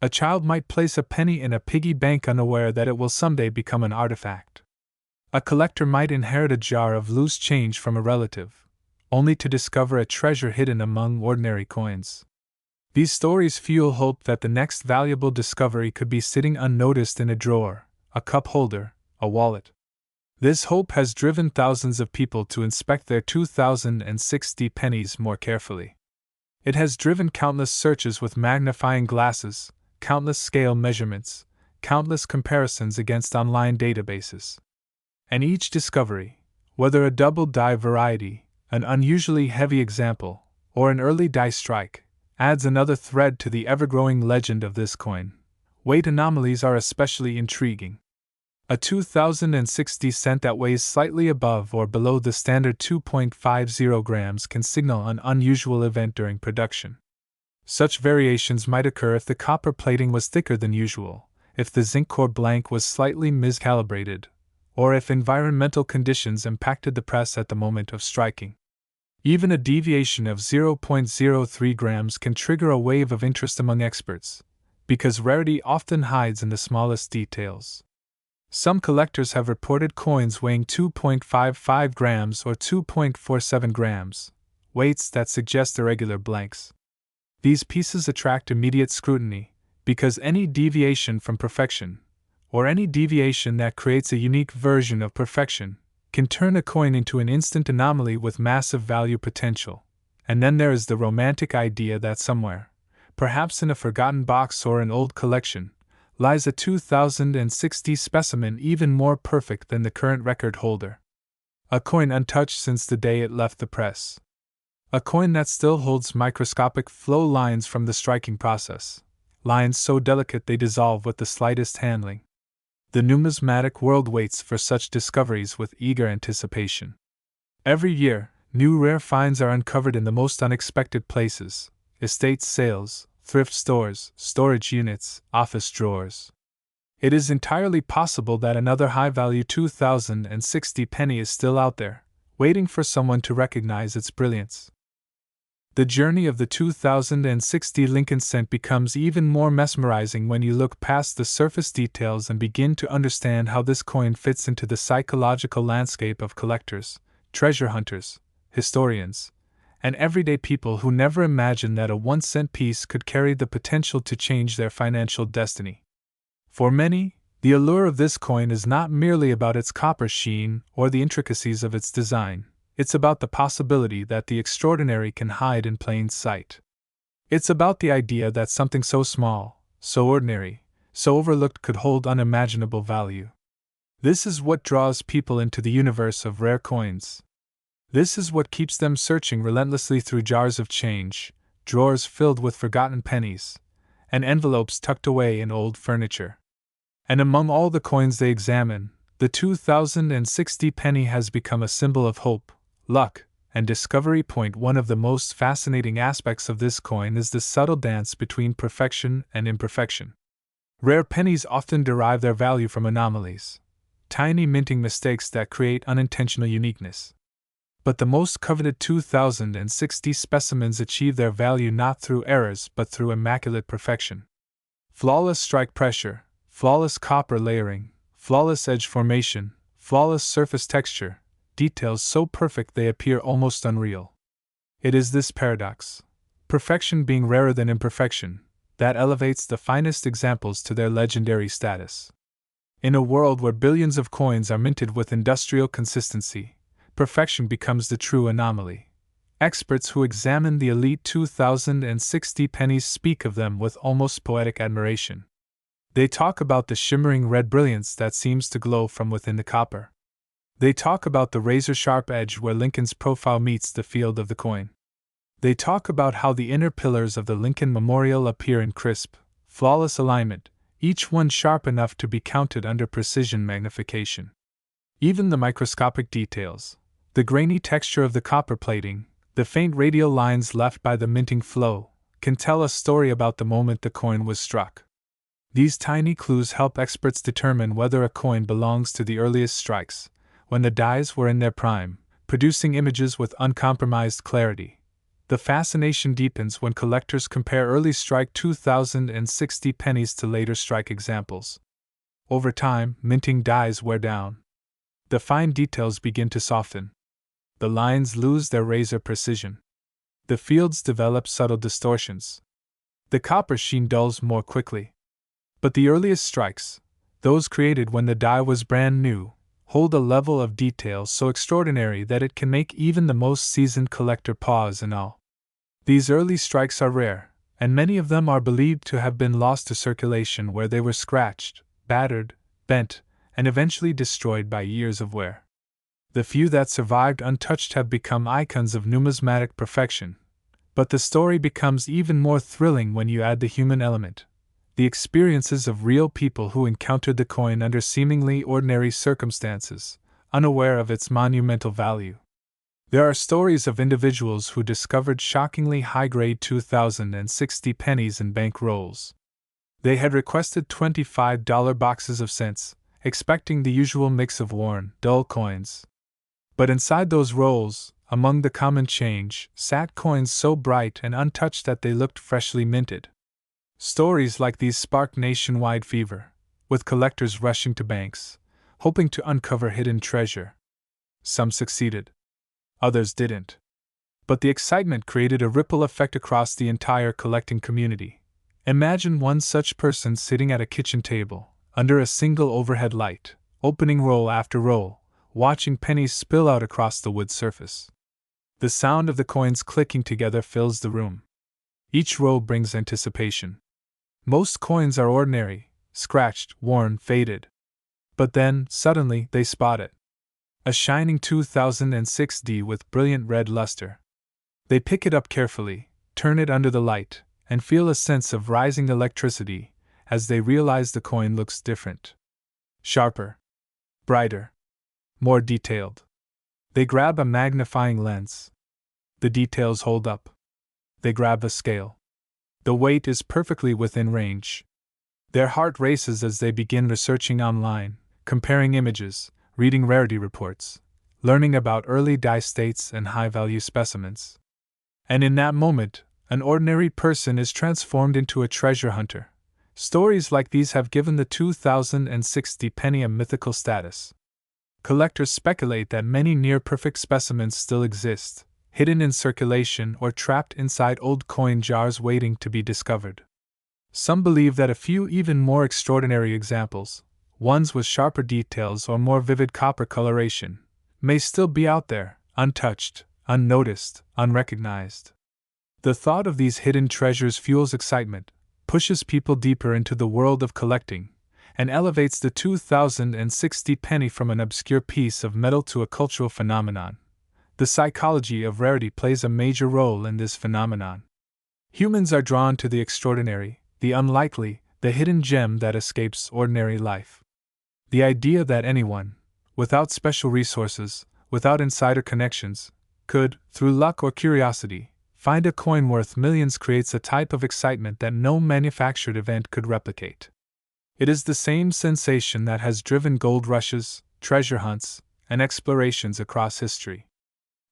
A child might place a penny in a piggy bank unaware that it will someday become an artifact. A collector might inherit a jar of loose change from a relative, only to discover a treasure hidden among ordinary coins. These stories fuel hope that the next valuable discovery could be sitting unnoticed in a drawer, a cup holder, a wallet. This hope has driven thousands of people to inspect their 2060 pennies more carefully. It has driven countless searches with magnifying glasses, countless scale measurements, countless comparisons against online databases. And each discovery, whether a double die variety, an unusually heavy example, or an early die strike, adds another thread to the ever-growing legend of this coin. Weight anomalies are especially intriguing. A 2060 cent that weighs slightly above or below the standard 2.50 grams can signal an unusual event during production. Such variations might occur if the copper plating was thicker than usual, if the zinc core blank was slightly miscalibrated, or if environmental conditions impacted the press at the moment of striking. Even a deviation of 0.03 grams can trigger a wave of interest among experts, because rarity often hides in the smallest details. Some collectors have reported coins weighing 2.55 grams or 2.47 grams, weights that suggest irregular blanks. These pieces attract immediate scrutiny, because any deviation from perfection, or any deviation that creates a unique version of perfection, can turn a coin into an instant anomaly with massive value potential. And then there is the romantic idea that somewhere, perhaps in a forgotten box or an old collection, lies a 2060 specimen even more perfect than the current record holder. A coin untouched since the day it left the press. A coin that still holds microscopic flow lines from the striking process, lines so delicate they dissolve with the slightest handling. The numismatic world waits for such discoveries with eager anticipation. Every year, new rare finds are uncovered in the most unexpected places: estate sales, thrift stores, storage units, office drawers. It is entirely possible that another high-value 2060 penny is still out there, waiting for someone to recognize its brilliance. The journey of the 2060 Lincoln cent becomes even more mesmerizing when you look past the surface details and begin to understand how this coin fits into the psychological landscape of collectors, treasure hunters, historians, and everyday people who never imagined that a 1-cent piece could carry the potential to change their financial destiny. For many, the allure of this coin is not merely about its copper sheen or the intricacies of its design. It's about the possibility that the extraordinary can hide in plain sight. It's about the idea that something so small, so ordinary, so overlooked could hold unimaginable value. This is what draws people into the universe of rare coins. This is what keeps them searching relentlessly through jars of change, drawers filled with forgotten pennies, and envelopes tucked away in old furniture. And among all the coins they examine, the 2060 penny has become a symbol of hope, luck, and discovery. One of the most fascinating aspects of this coin is the subtle dance between perfection and imperfection. Rare pennies often derive their value from anomalies, tiny minting mistakes that create unintentional uniqueness. But the most coveted 2060 specimens achieve their value not through errors but through immaculate perfection. Flawless strike pressure, flawless copper layering, flawless edge formation, flawless surface texture, details so perfect they appear almost unreal. It is this paradox, perfection being rarer than imperfection, that elevates the finest examples to their legendary status. In a world where billions of coins are minted with industrial consistency, perfection becomes the true anomaly. Experts who examine the elite 2060 pennies speak of them with almost poetic admiration. They talk about the shimmering red brilliance that seems to glow from within the copper. They talk about the razor-sharp edge where Lincoln's profile meets the field of the coin. They talk about how the inner pillars of the Lincoln Memorial appear in crisp, flawless alignment, each one sharp enough to be counted under precision magnification. Even the microscopic details, the grainy texture of the copper plating, the faint radial lines left by the minting flow, can tell a story about the moment the coin was struck. These tiny clues help experts determine whether a coin belongs to the earliest strikes, when the dies were in their prime, producing images with uncompromised clarity. The fascination deepens when collectors compare early strike 2060 pennies to later strike examples. Over time, minting dies wear down. The fine details begin to soften. The lines lose their razor precision. The fields develop subtle distortions. The copper sheen dulls more quickly. But the earliest strikes, those created when the die was brand new, hold a level of detail so extraordinary that it can make even the most seasoned collector pause in awe. These early strikes are rare, and many of them are believed to have been lost to circulation where they were scratched, battered, bent, and eventually destroyed by years of wear. The few that survived untouched have become icons of numismatic perfection. But the story becomes even more thrilling when you add the human element, the experiences of real people who encountered the coin under seemingly ordinary circumstances, unaware of its monumental value. There are stories of individuals who discovered shockingly high-grade 2060 pennies in bank rolls. They had requested $25 boxes of cents, expecting the usual mix of worn, dull coins. But inside those rolls, among the common change, sat coins so bright and untouched that they looked freshly minted. Stories like these sparked nationwide fever, with collectors rushing to banks, hoping to uncover hidden treasure. Some succeeded. Others didn't. But the excitement created a ripple effect across the entire collecting community. Imagine one such person sitting at a kitchen table, under a single overhead light, opening roll after roll, watching pennies spill out across the wood surface. The sound of the coins clicking together fills the room. Each roll brings anticipation. Most coins are ordinary, scratched, worn, faded. But then, suddenly, they spot it. A shining 2006D with brilliant red luster. They pick it up carefully, turn it under the light, and feel a sense of rising electricity as they realize the coin looks different. Sharper. Brighter. More detailed. They grab a magnifying lens. The details hold up. They grab a scale. The weight is perfectly within range. Their heart races as they begin researching online, comparing images, reading rarity reports, learning about early die states and high-value specimens. And in that moment, an ordinary person is transformed into a treasure hunter. Stories like these have given the 2060 penny a mythical status. Collectors speculate that many near-perfect specimens still exist, hidden in circulation or trapped inside old coin jars waiting to be discovered. Some believe that a few even more extraordinary examples, ones with sharper details or more vivid copper coloration, may still be out there, untouched, unnoticed, unrecognized. The thought of these hidden treasures fuels excitement, pushes people deeper into the world of collecting, and elevates the 2060 penny from an obscure piece of metal to a cultural phenomenon. The psychology of rarity plays a major role in this phenomenon. Humans are drawn to the extraordinary, the unlikely, the hidden gem that escapes ordinary life. The idea that anyone, without special resources, without insider connections, could, through luck or curiosity, find a coin worth millions creates a type of excitement that no manufactured event could replicate. It is the same sensation that has driven gold rushes, treasure hunts, and explorations across history.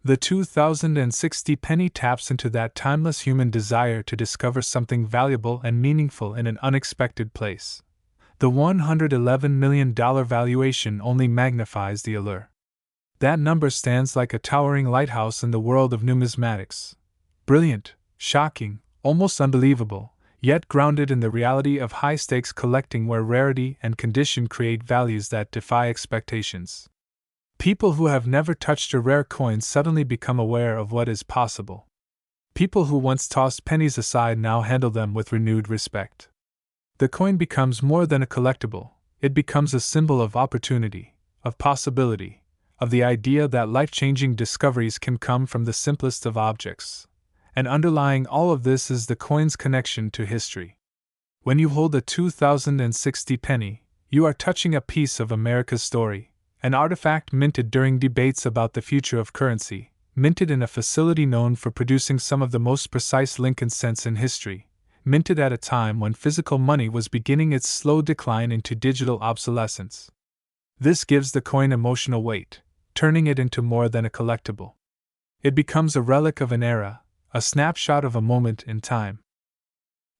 The 2060 penny taps into that timeless human desire to discover something valuable and meaningful in an unexpected place. The $111 million valuation only magnifies the allure. That number stands like a towering lighthouse in the world of numismatics. Brilliant, shocking, almost unbelievable, yet grounded in the reality of high-stakes collecting where rarity and condition create values that defy expectations. People who have never touched a rare coin suddenly become aware of what is possible. People who once tossed pennies aside now handle them with renewed respect. The coin becomes more than a collectible, it becomes a symbol of opportunity, of possibility, of the idea that life-changing discoveries can come from the simplest of objects. And underlying all of this is the coin's connection to history. When you hold a 2060 penny, you are touching a piece of America's story, an artifact minted during debates about the future of currency, minted in a facility known for producing some of the most precise Lincoln cents in history, minted at a time when physical money was beginning its slow decline into digital obsolescence. This gives the coin emotional weight, turning it into more than a collectible. It becomes a relic of an era, a snapshot of a moment in time.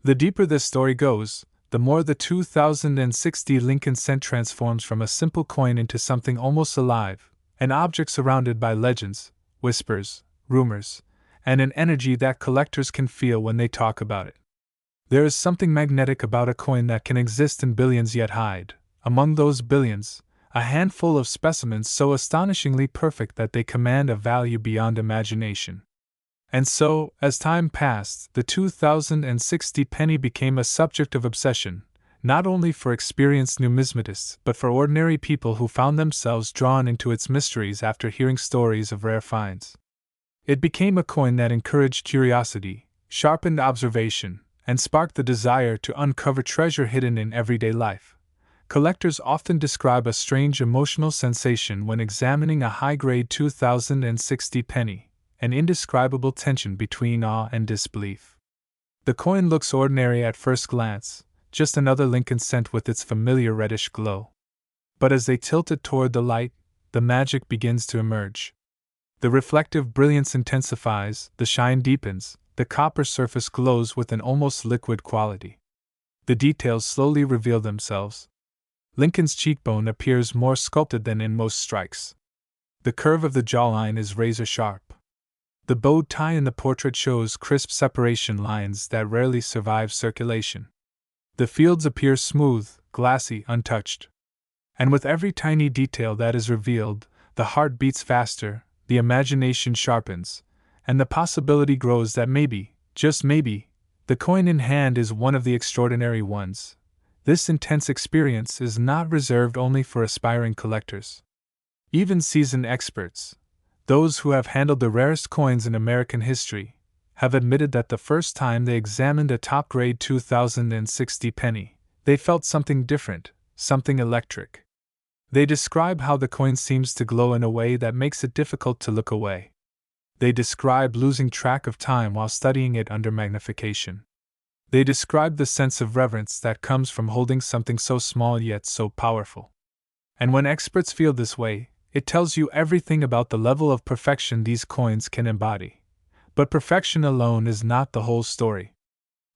The deeper this story goes, the more the 2060 Lincoln cent transforms from a simple coin into something almost alive, an object surrounded by legends, whispers, rumors, and an energy that collectors can feel when they talk about it. There is something magnetic about a coin that can exist in billions yet hide, among those billions, a handful of specimens so astonishingly perfect that they command a value beyond imagination. And so, as time passed, the 2060 penny became a subject of obsession, not only for experienced numismatists but for ordinary people who found themselves drawn into its mysteries after hearing stories of rare finds. It became a coin that encouraged curiosity, sharpened observation, and sparked the desire to uncover treasure hidden in everyday life. Collectors often describe a strange emotional sensation when examining a high-grade 2060 penny, an indescribable tension between awe and disbelief. The coin looks ordinary at first glance, just another Lincoln cent with its familiar reddish glow. But as they tilt it toward the light, the magic begins to emerge. The reflective brilliance intensifies, the shine deepens, the copper surface glows with an almost liquid quality. The details slowly reveal themselves. Lincoln's cheekbone appears more sculpted than in most strikes. The curve of the jawline is razor sharp. The bow tie in the portrait shows crisp separation lines that rarely survive circulation. The fields appear smooth, glassy, untouched. And with every tiny detail that is revealed, the heart beats faster, the imagination sharpens, and the possibility grows that maybe, just maybe, the coin in hand is one of the extraordinary ones. This intense experience is not reserved only for aspiring collectors. Even seasoned experts, those who have handled the rarest coins in American history, have admitted that the first time they examined a top-grade 2060 penny, they felt something different, something electric. They describe how the coin seems to glow in a way that makes it difficult to look away. They describe losing track of time while studying it under magnification. They describe the sense of reverence that comes from holding something so small yet so powerful. And when experts feel this way, it tells you everything about the level of perfection these coins can embody. But perfection alone is not the whole story.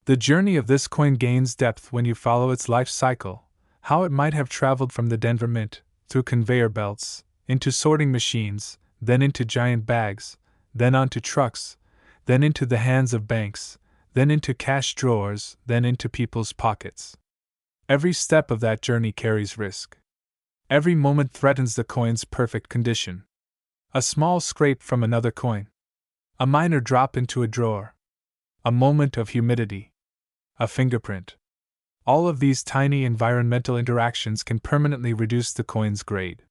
The journey of this coin gains depth when you follow its life cycle, how it might have traveled from the Denver Mint, through conveyor belts, into sorting machines, then into giant bags, then onto trucks, then into the hands of banks, then into cash drawers, then into people's pockets. Every step of that journey carries risk. Every moment threatens the coin's perfect condition. A small scrape from another coin. A minor drop into a drawer. A moment of humidity. A fingerprint. All of these tiny environmental interactions can permanently reduce the coin's grade.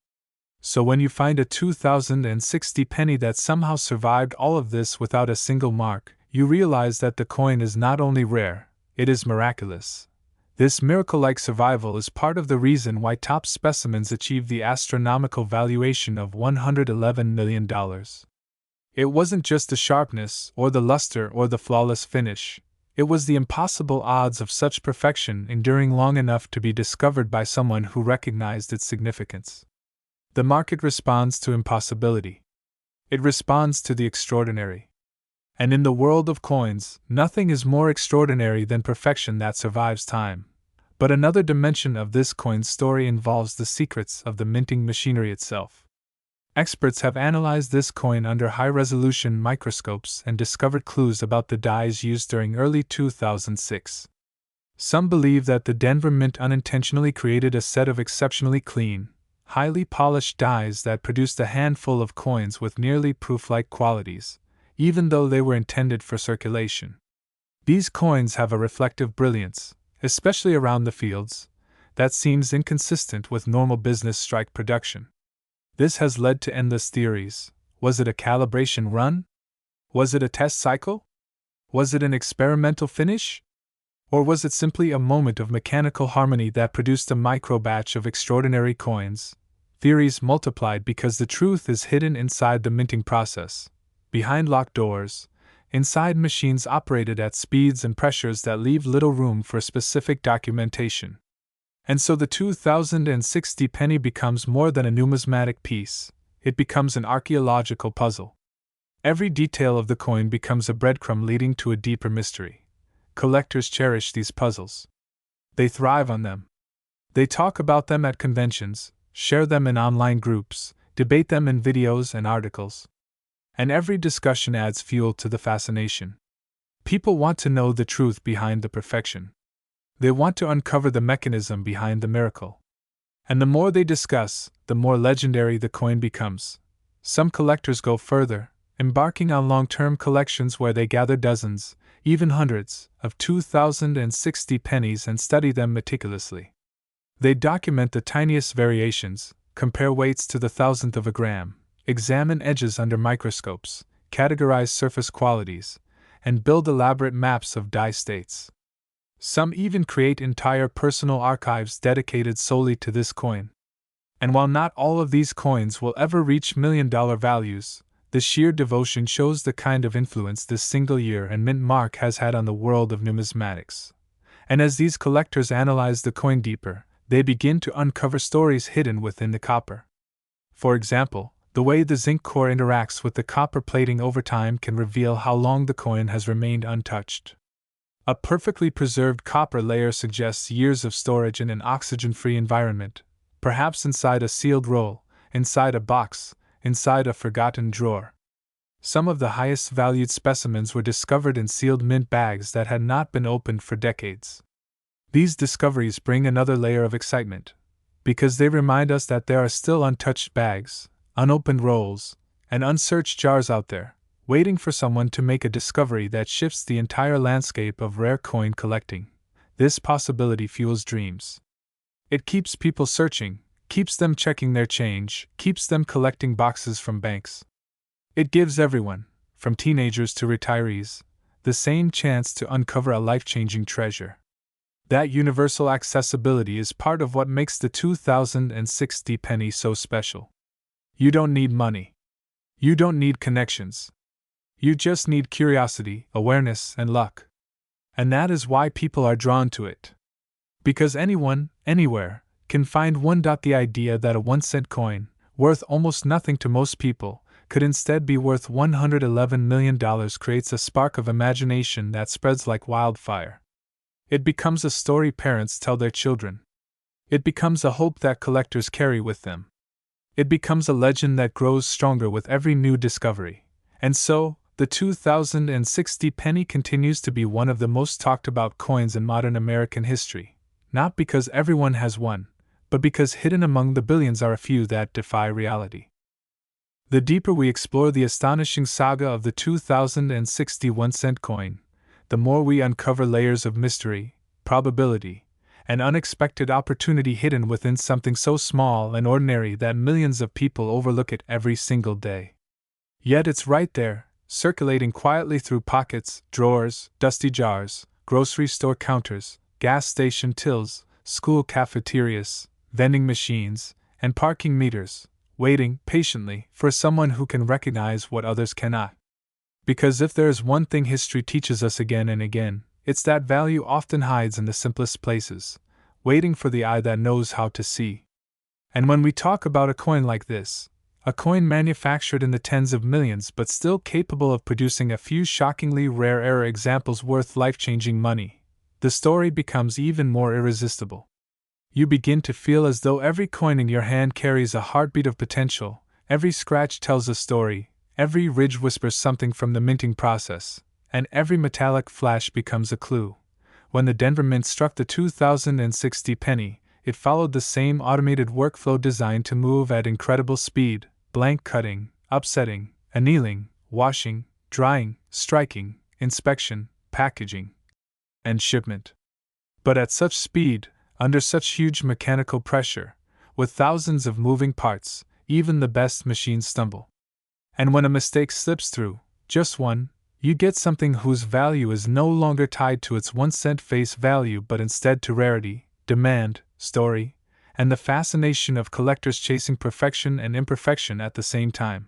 So when you find a 2060 penny that somehow survived all of this without a single mark, you realize that the coin is not only rare, it is miraculous. This miracle-like survival is part of the reason why top specimens achieve the astronomical valuation of $111 million. It wasn't just the sharpness, or the luster, or the flawless finish. It was the impossible odds of such perfection enduring long enough to be discovered by someone who recognized its significance. The market responds to impossibility. It responds to the extraordinary. And in the world of coins, nothing is more extraordinary than perfection that survives time. But another dimension of this coin's story involves the secrets of the minting machinery itself. Experts have analyzed this coin under high-resolution microscopes and discovered clues about the dyes used during early 2006. Some believe that the Denver Mint unintentionally created a set of exceptionally clean, highly polished dyes that produced a handful of coins with nearly proof-like qualities, even though they were intended for circulation. These coins have a reflective brilliance, especially around the fields, that seems inconsistent with normal business strike production. This has led to endless theories. Was it a calibration run? Was it a test cycle? Was it an experimental finish? Or was it simply a moment of mechanical harmony that produced a micro batch of extraordinary coins? Theories multiplied because the truth is hidden inside the minting process, behind locked doors, inside machines operated at speeds and pressures that leave little room for specific documentation. And so the 2060 penny becomes more than a numismatic piece, it becomes an archaeological puzzle. Every detail of the coin becomes a breadcrumb leading to a deeper mystery. Collectors cherish these puzzles. They thrive on them. They talk about them at conventions, share them in online groups, debate them in videos and articles. And every discussion adds fuel to the fascination. People want to know the truth behind the perfection. They want to uncover the mechanism behind the miracle. And the more they discuss, the more legendary the coin becomes. Some collectors go further, embarking on long-term collections where they gather dozens, even hundreds, of 2060 pennies and study them meticulously. They document the tiniest variations, compare weights to the thousandth of a gram, examine edges under microscopes, categorize surface qualities, and build elaborate maps of die states. Some even create entire personal archives dedicated solely to this coin. And while not all of these coins will ever reach million-dollar values, the sheer devotion shows the kind of influence this single year and mint mark has had on the world of numismatics. And as these collectors analyze the coin deeper, they begin to uncover stories hidden within the copper. For example, the way the zinc core interacts with the copper plating over time can reveal how long the coin has remained untouched. A perfectly preserved copper layer suggests years of storage in an oxygen-free environment, perhaps inside a sealed roll, inside a box, inside a forgotten drawer. Some of the highest valued specimens were discovered in sealed mint bags that had not been opened for decades. These discoveries bring another layer of excitement, because they remind us that there are still untouched bags, unopened rolls, and unsearched jars out there, waiting for someone to make a discovery that shifts the entire landscape of rare coin collecting. This possibility fuels dreams. It keeps people searching, keeps them checking their change, keeps them collecting boxes from banks. It gives everyone, from teenagers to retirees, the same chance to uncover a life-changing treasure. That universal accessibility is part of what makes the 2060 penny so special. You don't need money. You don't need connections. You just need curiosity, awareness, and luck. And that is why people are drawn to it. Because anyone, anywhere, can find one. The idea that a 1-cent coin, worth almost nothing to most people, could instead be worth $111 million creates a spark of imagination that spreads like wildfire. It becomes a story parents tell their children. It becomes a hope that collectors carry with them. It becomes a legend that grows stronger with every new discovery. And so, the 2060 penny continues to be one of the most talked about coins in modern American history, not because everyone has one, but because hidden among the billions are a few that defy reality. The deeper we explore the astonishing saga of the 2060 1-cent coin, the more we uncover layers of mystery, probability, and unexpected opportunity hidden within something so small and ordinary that millions of people overlook it every single day. Yet it's right there, circulating quietly through pockets, drawers, dusty jars, grocery store counters, gas station tills, school cafeterias, vending machines, and parking meters, waiting patiently for someone who can recognize what others cannot. Because if there is one thing history teaches us again and again, it's that value often hides in the simplest places, waiting for the eye that knows how to see. And when we talk about a coin like this, a coin manufactured in the tens of millions but still capable of producing a few shockingly rare error examples worth life-changing money, the story becomes even more irresistible. You begin to feel as though every coin in your hand carries a heartbeat of potential, every scratch tells a story, every ridge whispers something from the minting process, and every metallic flash becomes a clue. When the Denver Mint struck the 2060 penny, it followed the same automated workflow designed to move at incredible speed: blank cutting, upsetting, annealing, washing, drying, striking, inspection, packaging, and shipment. But at such speed, under such huge mechanical pressure, with thousands of moving parts, even the best machines stumble. And when a mistake slips through, just one, you get something whose value is no longer tied to its 1 cent face value but instead to rarity, demand, story, and the fascination of collectors chasing perfection and imperfection at the same time.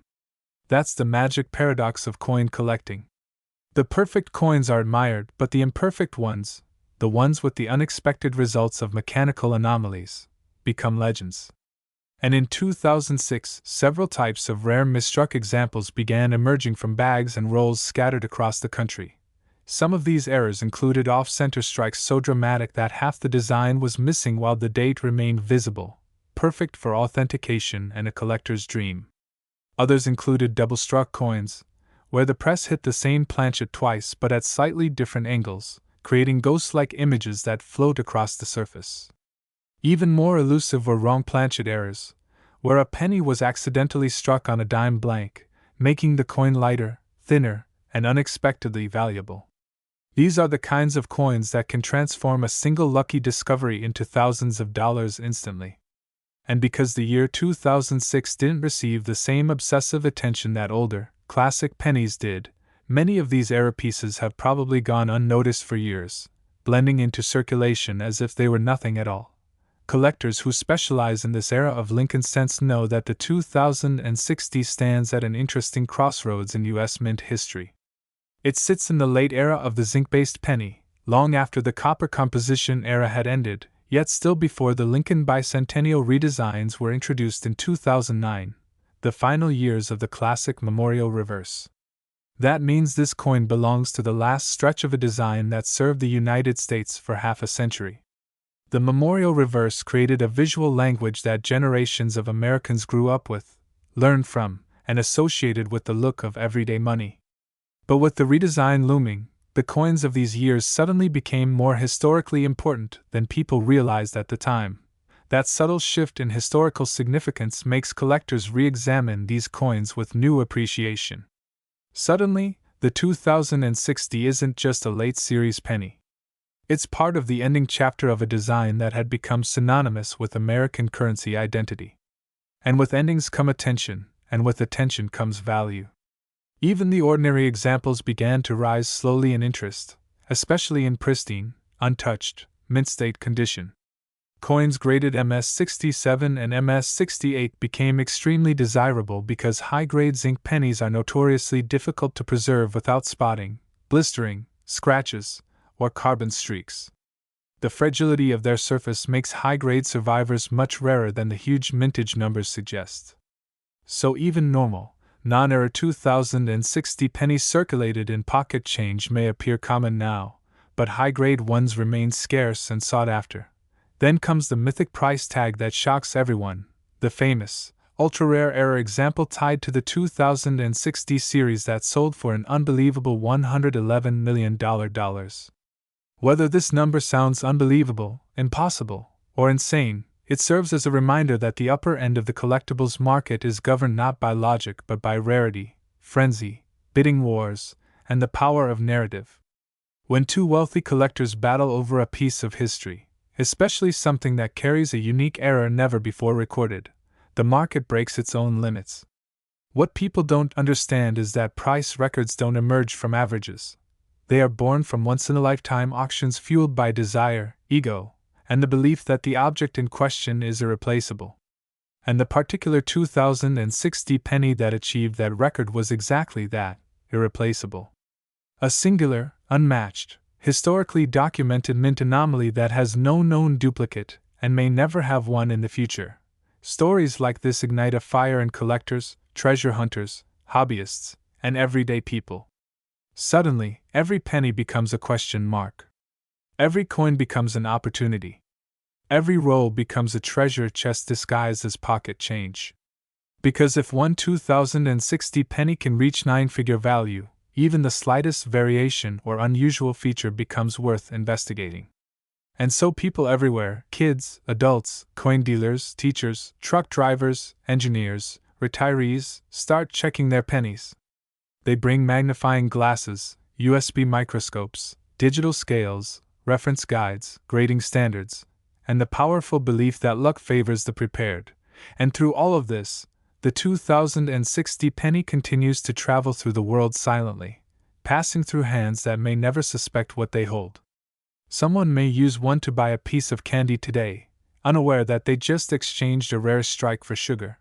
That's the magic paradox of coin collecting. The perfect coins are admired, but the imperfect ones, the ones with the unexpected results of mechanical anomalies, become legends. And in 2006, several types of rare misstruck examples began emerging from bags and rolls scattered across the country. Some of these errors included off-center strikes so dramatic that half the design was missing while the date remained visible, perfect for authentication and a collector's dream. Others included double-struck coins, where the press hit the same planchet twice but at slightly different angles, creating ghost-like images that float across the surface. Even more elusive were wrong planchet errors, where a penny was accidentally struck on a dime blank, making the coin lighter, thinner, and unexpectedly valuable. These are the kinds of coins that can transform a single lucky discovery into thousands of dollars instantly. And because the year 2006 didn't receive the same obsessive attention that older, classic pennies did, many of these era pieces have probably gone unnoticed for years, blending into circulation as if they were nothing at all. Collectors who specialize in this era of Lincoln cents know that the 2060 stands at an interesting crossroads in U.S. mint history. It sits in the late era of the zinc-based penny, long after the copper composition era had ended, yet still before the Lincoln bicentennial redesigns were introduced in 2009, the final years of the classic memorial reverse. That means this coin belongs to the last stretch of a design that served the United States for half a century. The memorial reverse created a visual language that generations of Americans grew up with, learned from, and associated with the look of everyday money. But with the redesign looming, the coins of these years suddenly became more historically important than people realized at the time. That subtle shift in historical significance makes collectors re-examine these coins with new appreciation. Suddenly, the 2060 isn't just a late series penny. It's part of the ending chapter of a design that had become synonymous with American currency identity. And with endings come attention, and with attention comes value. Even the ordinary examples began to rise slowly in interest, especially in pristine, untouched, mint-state condition. Coins graded MS-67 and MS-68 became extremely desirable because high-grade zinc pennies are notoriously difficult to preserve without spotting, blistering, scratches, or carbon streaks. The fragility of their surface makes high-grade survivors much rarer than the huge mintage numbers suggest. So even normal, non-era 2060 pennies circulated in pocket change may appear common now, but high-grade ones remain scarce and sought after. Then comes the mythic price tag that shocks everyone, the famous, ultra-rare era example tied to the 2060 series that sold for an unbelievable $111 million. Whether this number sounds unbelievable, impossible, or insane, it serves as a reminder that the upper end of the collectibles market is governed not by logic but by rarity, frenzy, bidding wars, and the power of narrative. When two wealthy collectors battle over a piece of history, especially something that carries a unique era never before recorded, the market breaks its own limits. What people don't understand is that price records don't emerge from averages. They are born from once-in-a-lifetime auctions fueled by desire, ego, and the belief that the object in question is irreplaceable. And the particular 2060 penny that achieved that record was exactly that, irreplaceable. A singular, unmatched, historically documented mint anomaly that has no known duplicate and may never have one in the future. Stories like this ignite a fire in collectors, treasure hunters, hobbyists, and everyday people. Suddenly, every penny becomes a question mark. Every coin becomes an opportunity. Every roll becomes a treasure chest disguised as pocket change. Because if one 2060 penny can reach 9-figure value, even the slightest variation or unusual feature becomes worth investigating. And so people everywhere, kids, adults, coin dealers, teachers, truck drivers, engineers, retirees, start checking their pennies. They bring magnifying glasses, USB microscopes, digital scales, reference guides, grading standards, and the powerful belief that luck favors the prepared. And through all of this, The 2060 penny continues to travel through the world silently, passing through hands that may never suspect what they hold. Someone may use one to buy a piece of candy today, unaware that they just exchanged a rare strike for sugar.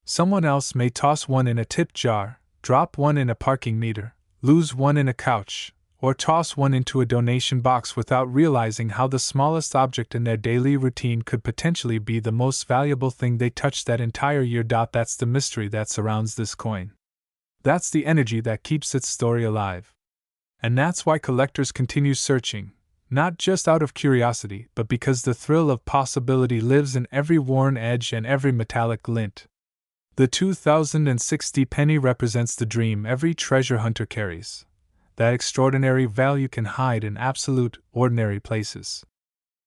Someone else may toss one in a tip jar, drop one in a parking meter, lose one in a couch, or toss one into a donation box without realizing how the smallest object in their daily routine could potentially be the most valuable thing they touched that entire year. That's the mystery that surrounds this coin. That's the energy that keeps its story alive. And that's why collectors continue searching, not just out of curiosity, but because the thrill of possibility lives in every worn edge and every metallic glint. The 2060 penny represents the dream every treasure hunter carries. That extraordinary value can hide in absolute, ordinary places.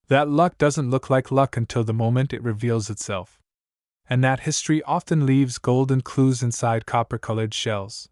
That luck doesn't look like luck until the moment it reveals itself. And that history often leaves golden clues inside copper-colored shells.